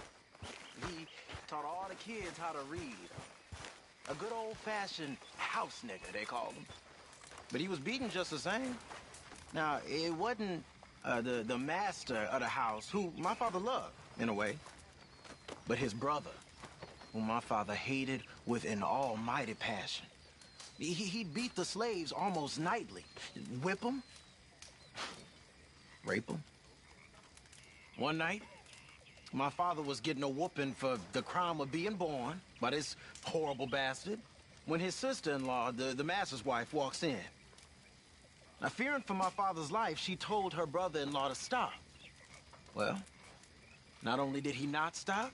He taught all the kids how to read. A good old-fashioned house nigger, they called him. But he was beaten just the same. Now, it wasn't the master of the house, who my father loved, in a way, but his brother, whom my father hated with an almighty passion. He'd beat the slaves almost nightly, whip them, rape them. One night, my father was getting a whooping for the crime of being born by this horrible bastard when his sister-in-law, the master's wife, walks in. Now, fearing for my father's life, she told her brother-in-law to stop. Well, not only did he not stop,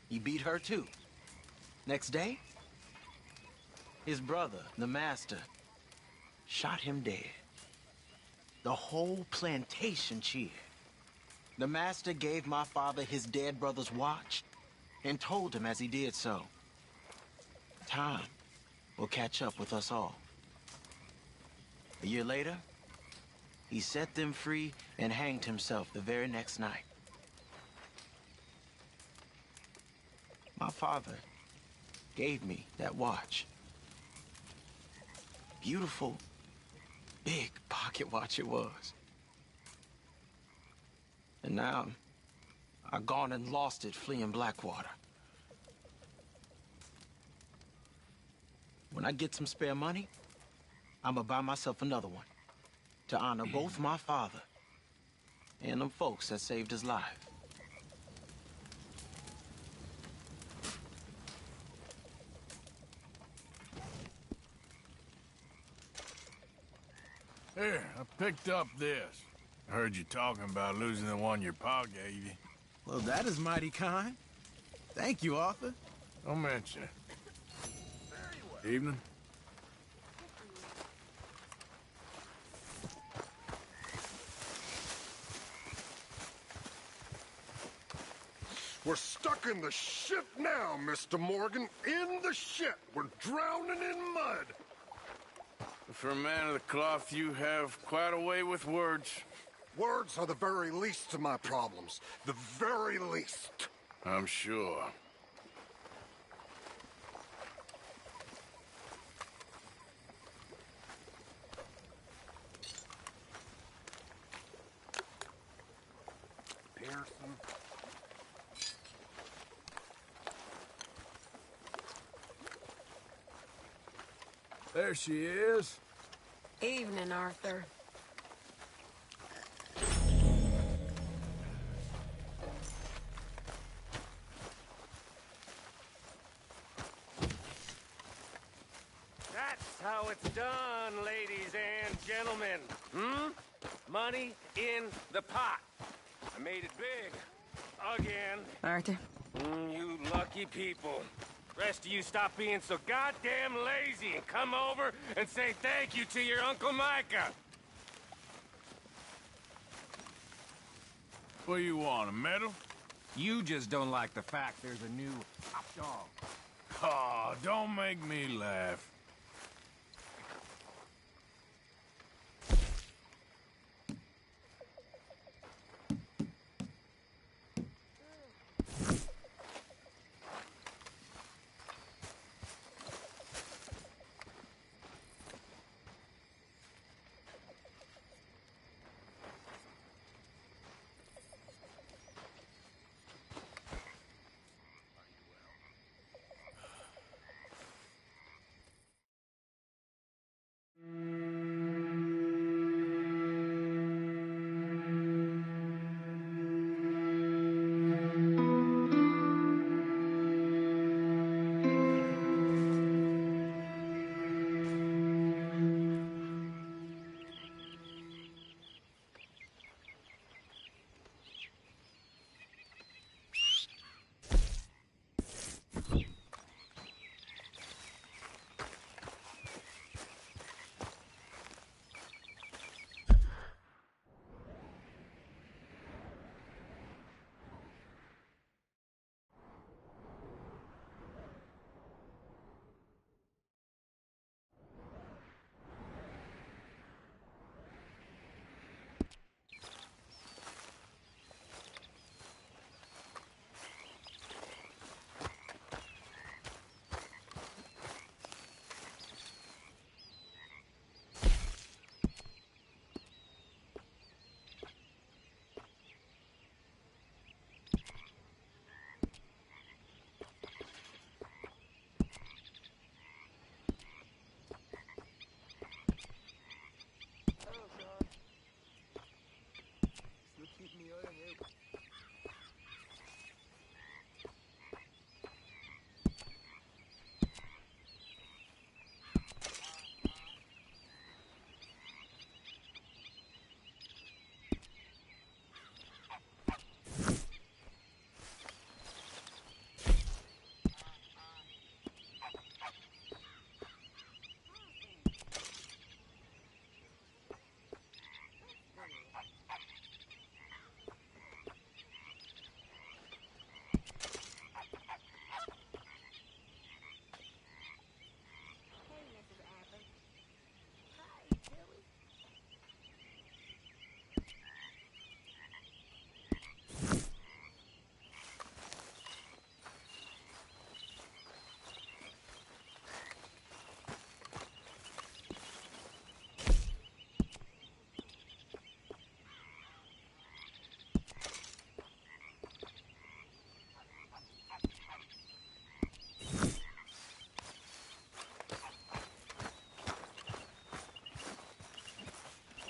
he beat her too. Next day, his brother, the master, shot him dead. The whole plantation cheered. The master gave my father his dead brother's watch and told him as he did so, time will catch up with us all. A year later, he set them free and hanged himself the very next night. My father gave me that watch. Beautiful, big pocket watch it was. And now, I gone and lost it fleeing Blackwater. When I get some spare money, I'ma buy myself another one to honor both my father and them folks that saved his life. Here, I picked up this. I heard you talking about losing the one your pa gave you. Well, that is mighty kind. Thank you, Arthur. Don't mention it. Evening. We're stuck in the shit now, Mr. Morgan. In the shit. We're drowning in mud. For a man of the cloth, you have quite a way with words. Words are the very least of my problems. The very least. I'm sure. Pearson. There she is. Evening, Arthur. it's done, ladies and gentlemen. Money in the pot. I made it big. Again. Arthur? You lucky people. Rest of you stop being so goddamn lazy and come over and say thank you to your Uncle Micah. What do you want, a medal? You just don't like the fact there's a new hot dog. Oh, don't make me laugh.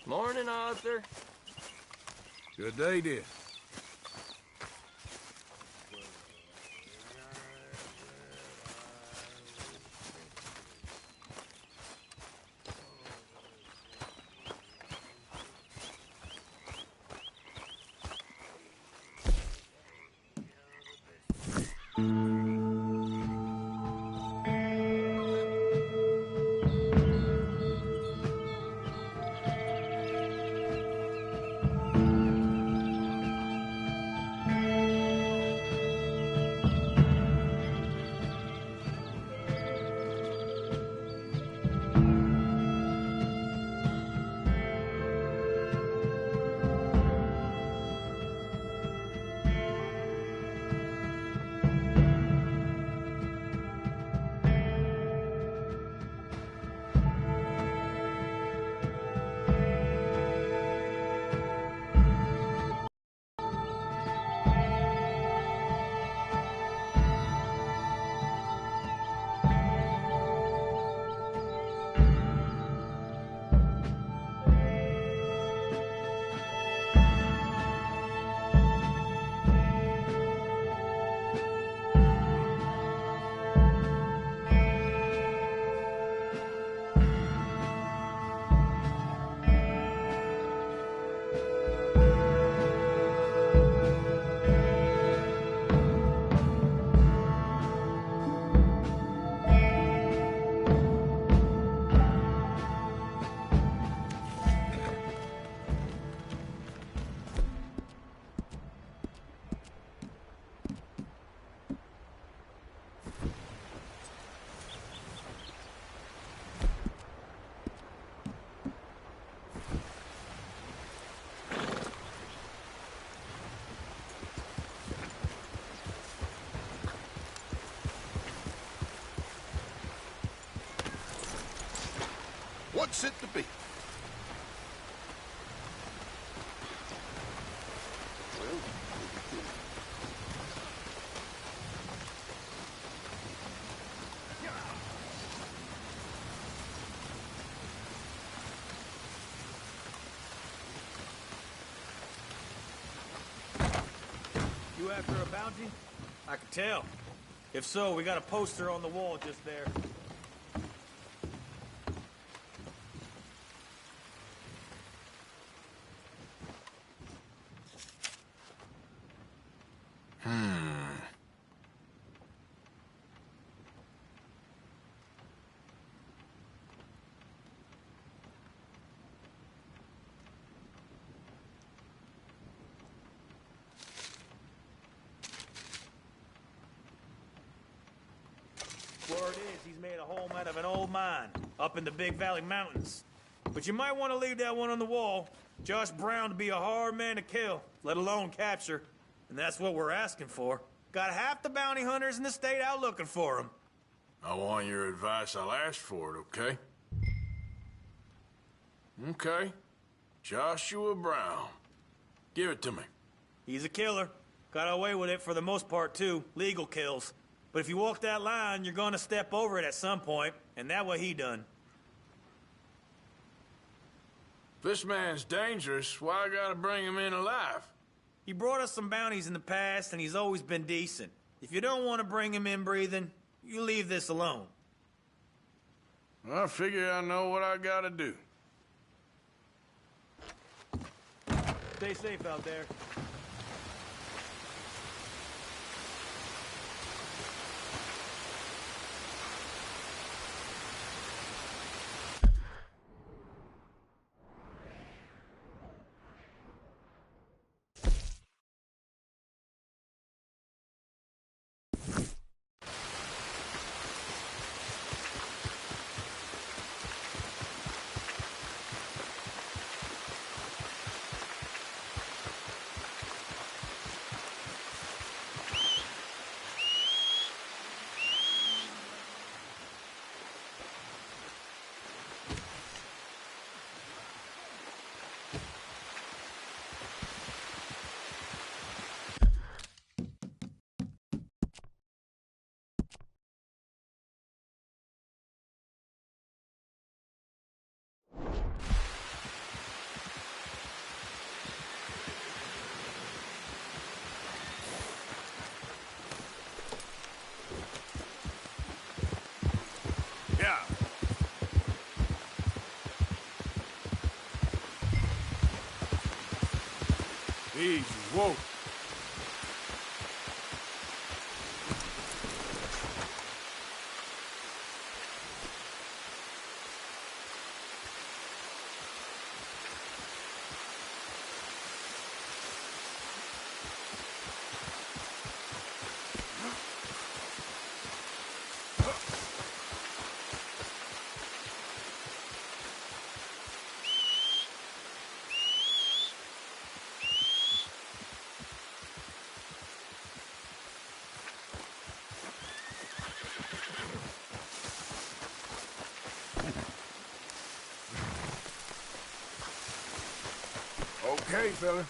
Morning, Arthur. Good day, dear. What's it to be? Well, You after a bounty? I can tell. If so, we got a poster on the wall just there. Word is he's made a home out of an old mine up in the Big Valley Mountains. But you might want to leave that one on the wall. Josh Brown to be a hard man to kill, let alone capture. And that's what we're asking for. Got half the bounty hunters in the state out looking for him. I want your advice. I'll ask for it, okay? Okay. Joshua Brown. Give it to me. He's a killer. Got away with it for the most part, too. Legal kills. But if you walk that line, you're gonna step over it at some point, and that's what he done. This man's dangerous. Why I gotta bring him in alive? He brought us some bounties in the past, and he's always been decent. If you don't want to bring him in breathing, you leave this alone. I figure I know what I gotta do. Stay safe out there. Yeah. Easy, whoa. Okay, fella.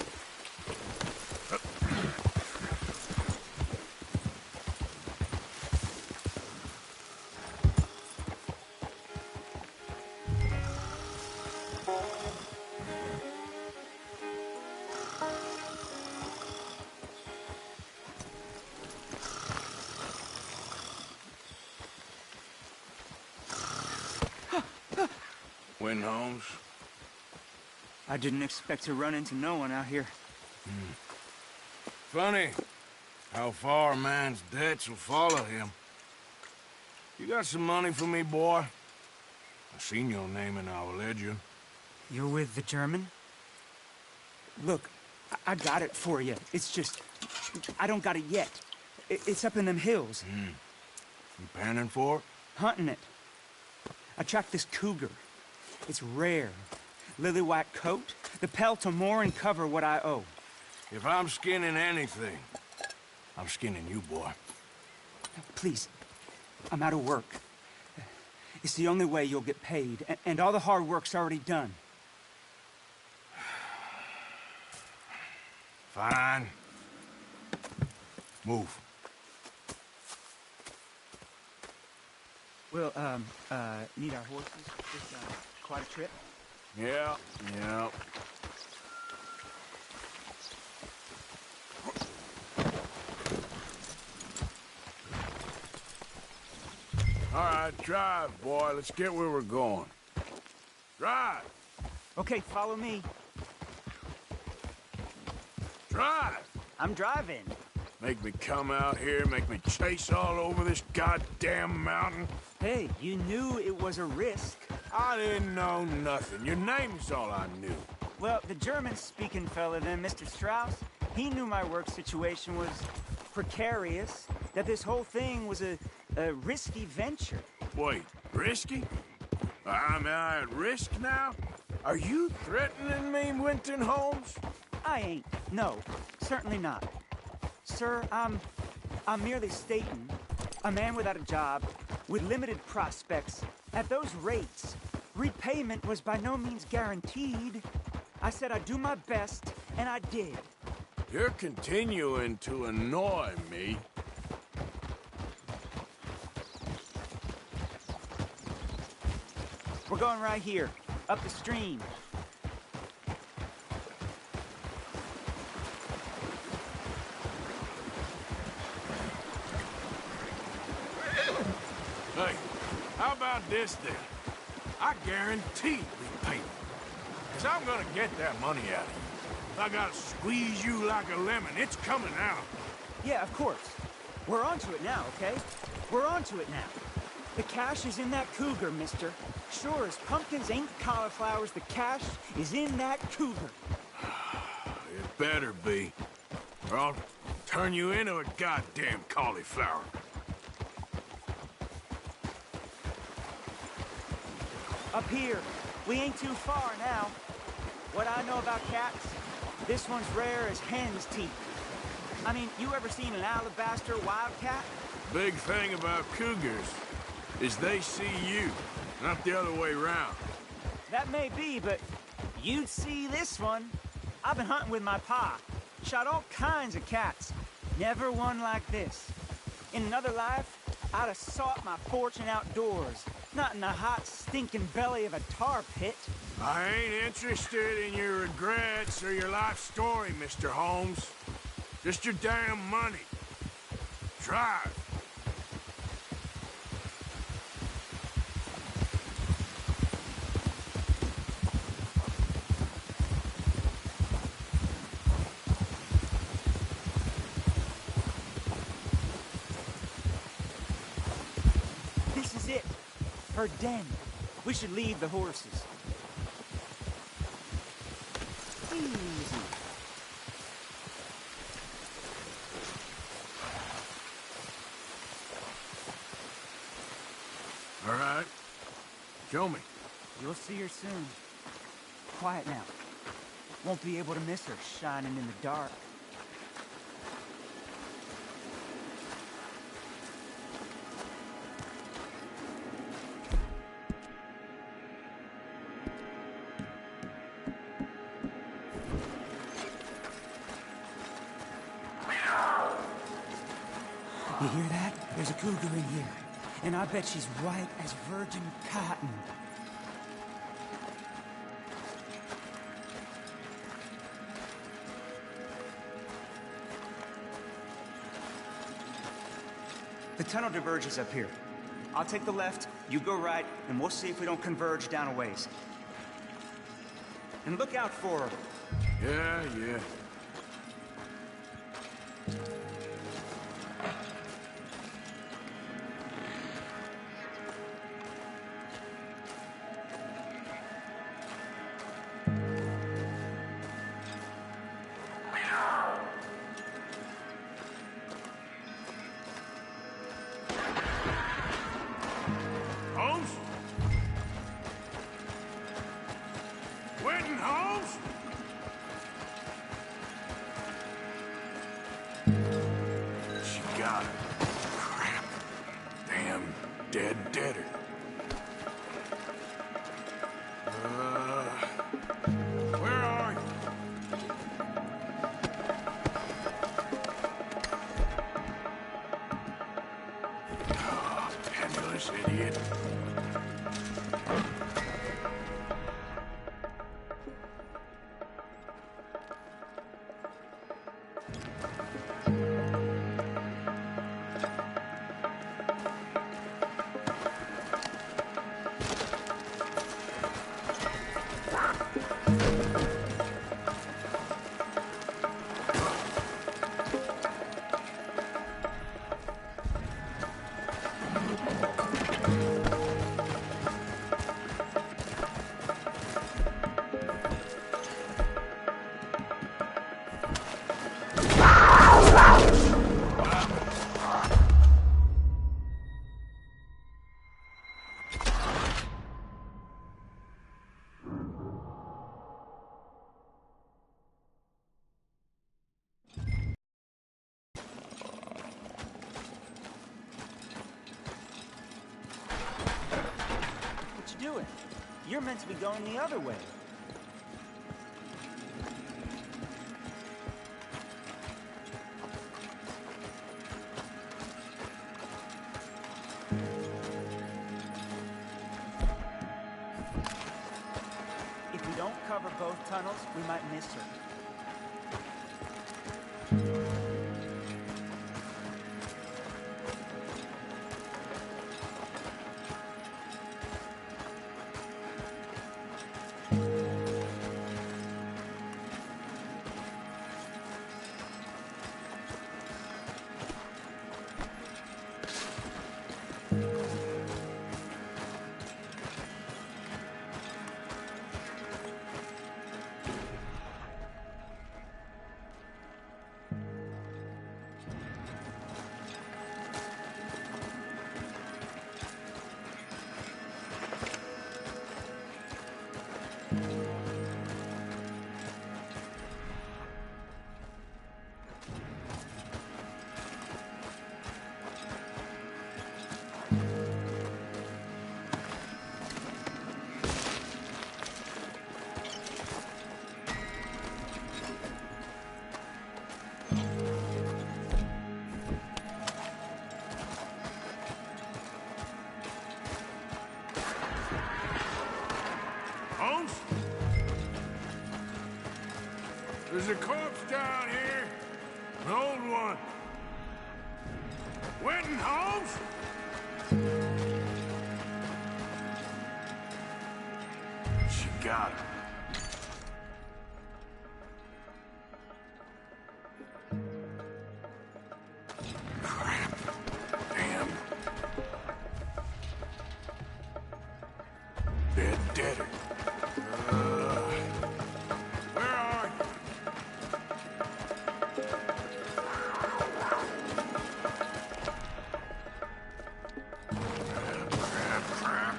Win, Holmes. I didn't expect to run into no one out here. Funny how far a man's debts will follow him. You got some money for me, boy? I seen your name in our ledger. You're with the German? Look, I got it for you. It's just, I don't got it yet. It's up in them hills. You panning for it? Hunting it. I tracked this cougar. It's rare. Lily white coat, the pelt to more and cover what I owe. If I'm skinning anything, I'm skinning you, boy. Please, I'm out of work. It's the only way you'll get paid, and all the hard work's already done. Fine. Move. Well, need our horses? It's quite a trip. Yeah. All right, drive, boy. Let's get where we're going. Drive! Okay, follow me. Drive! I'm driving. Make me come out here, make me chase all over this goddamn mountain. Hey, you knew it was a risk. I didn't know nothing. Your name's all I knew. Well, the German-speaking fella then, Mr. Strauss, he knew my work situation was precarious, that this whole thing was a risky venture. Wait, risky? Am I at risk now? Are you threatening me, Winton Holmes? I ain't. No, certainly not. Sir, I'm merely stating, a man without a job, with limited prospects, at those rates, repayment was by no means guaranteed. I said I'd do my best, and I did. You're continuing to annoy me. We're going right here, up the stream. Hey, how about this then? I guarantee repayment. Because I'm gonna get that money out of you. I gotta squeeze you like a lemon. It's coming out. Yeah, of course. We're onto it now, okay? We're onto it now. The cash is in that cougar, mister. Sure as pumpkins ain't cauliflowers, the cash is in that cougar. It better be, or I'll turn you into a goddamn cauliflower. Up here, we ain't too far now. What I know about cats, this one's rare as hen's teeth. I mean, you ever seen an alabaster wildcat? Big thing about cougars is they see you, not the other way around. That may be, but you'd see this one. I've been hunting with my pa. Shot all kinds of cats. Never one like this. In another life, I'd have sought my fortune outdoors, not in the hot, stinking belly of a tar pit. I ain't interested in your regrets or your life story, Mr. Holmes. Just your damn money. Drive. This is it. Her den. We should leave the horses. Easy. All right. Show me. You'll see her soon. Quiet now. Won't be able to miss her shining in the dark. You hear that? There's a cougar in here. And I bet she's white as virgin cotton. The tunnel diverges up here. I'll take the left, you go right, and we'll see if we don't converge down a ways. And look out for her. Yeah. Holmes? Winton Holmes? She got it. Crap. Damn deader. idiot. What you doing? You're meant to be going the other way. If we don't cover both tunnels, we might miss her. Holmes? There's a corpse down here. An old one. Winton, Holmes? She got him. Crap. Damn. Dead, deader. Where are you? Crap.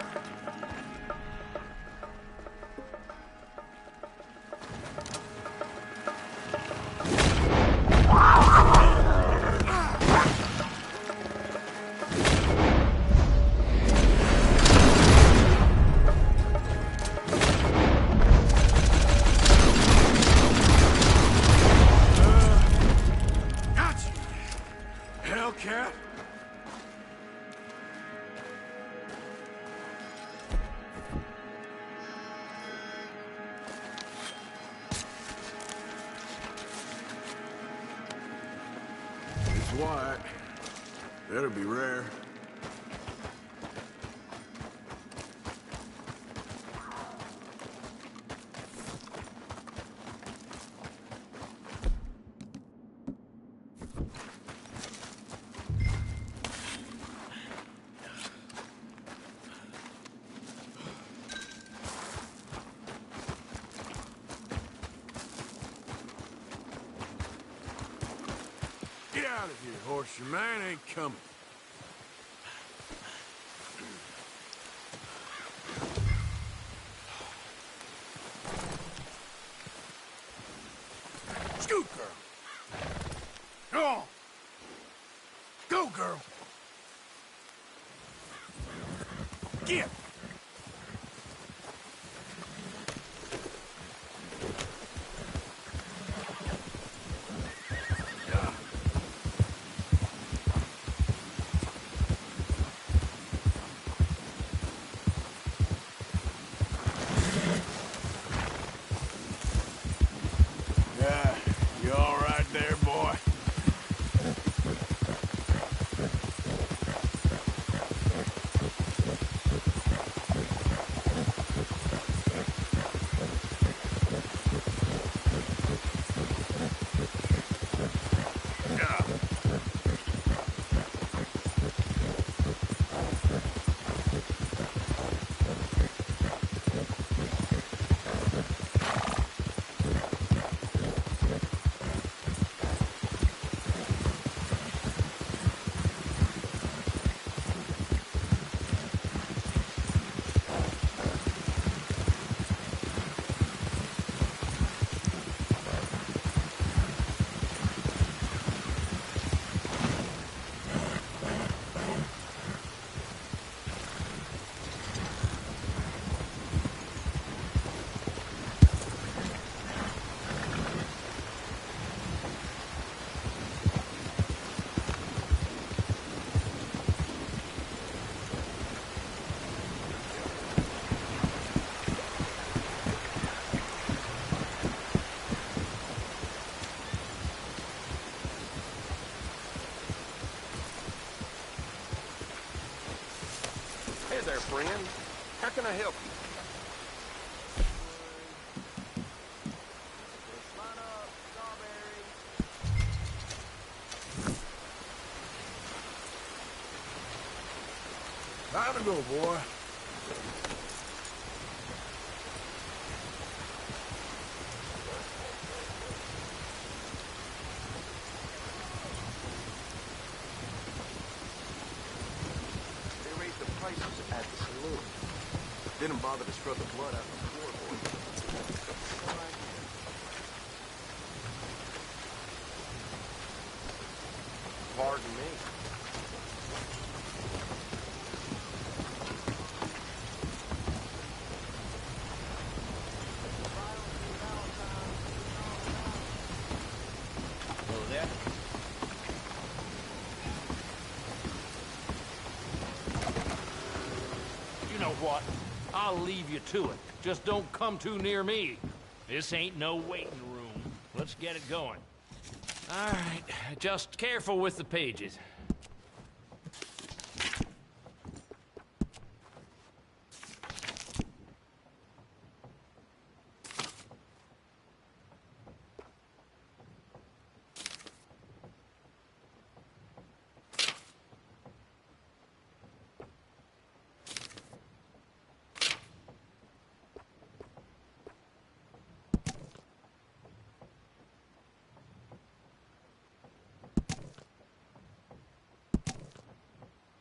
Gotcha. Hellcat. It's white. That'll be rare. Get out of here, horse. Your man ain't coming. Scoot, girl. Go on. Go, girl. Get. help you? Time to go, boy. They raised the prices at the saloon. Didn't bother to scrub the blood out of the poor boy. Pardon me. You know what? I'll leave you to it. Just don't come too near me. This ain't no waiting room. Let's get it going. All right, just careful with the pages.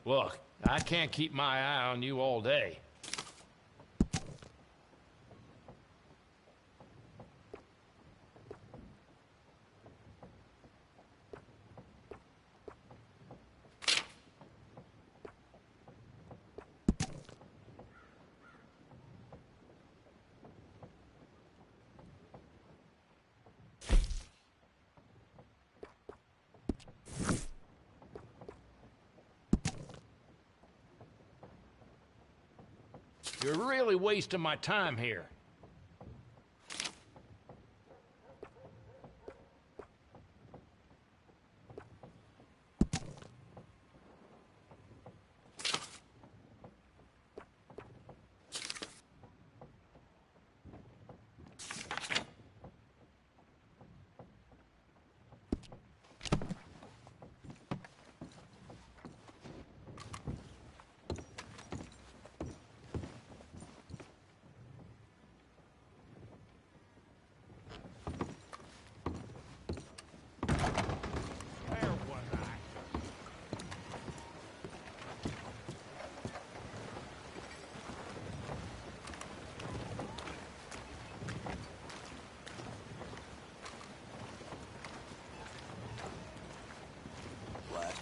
Look, I can't keep my eye on you all day. You're really wasting my time here.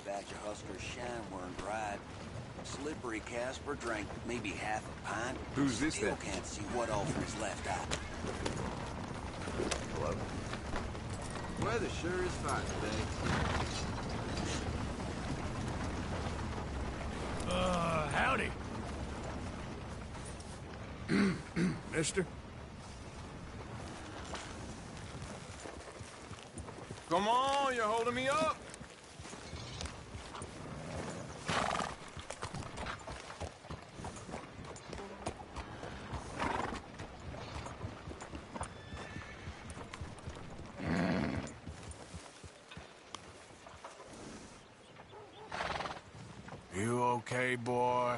Batch of Hustler's Shine weren't right. Slippery Casper drank maybe half a pint. Who's this Still then? can't see what all from his left eye. Hello. Weather sure is fine today. Howdy. Mister? Come on, you're holding me up. You okay, boy?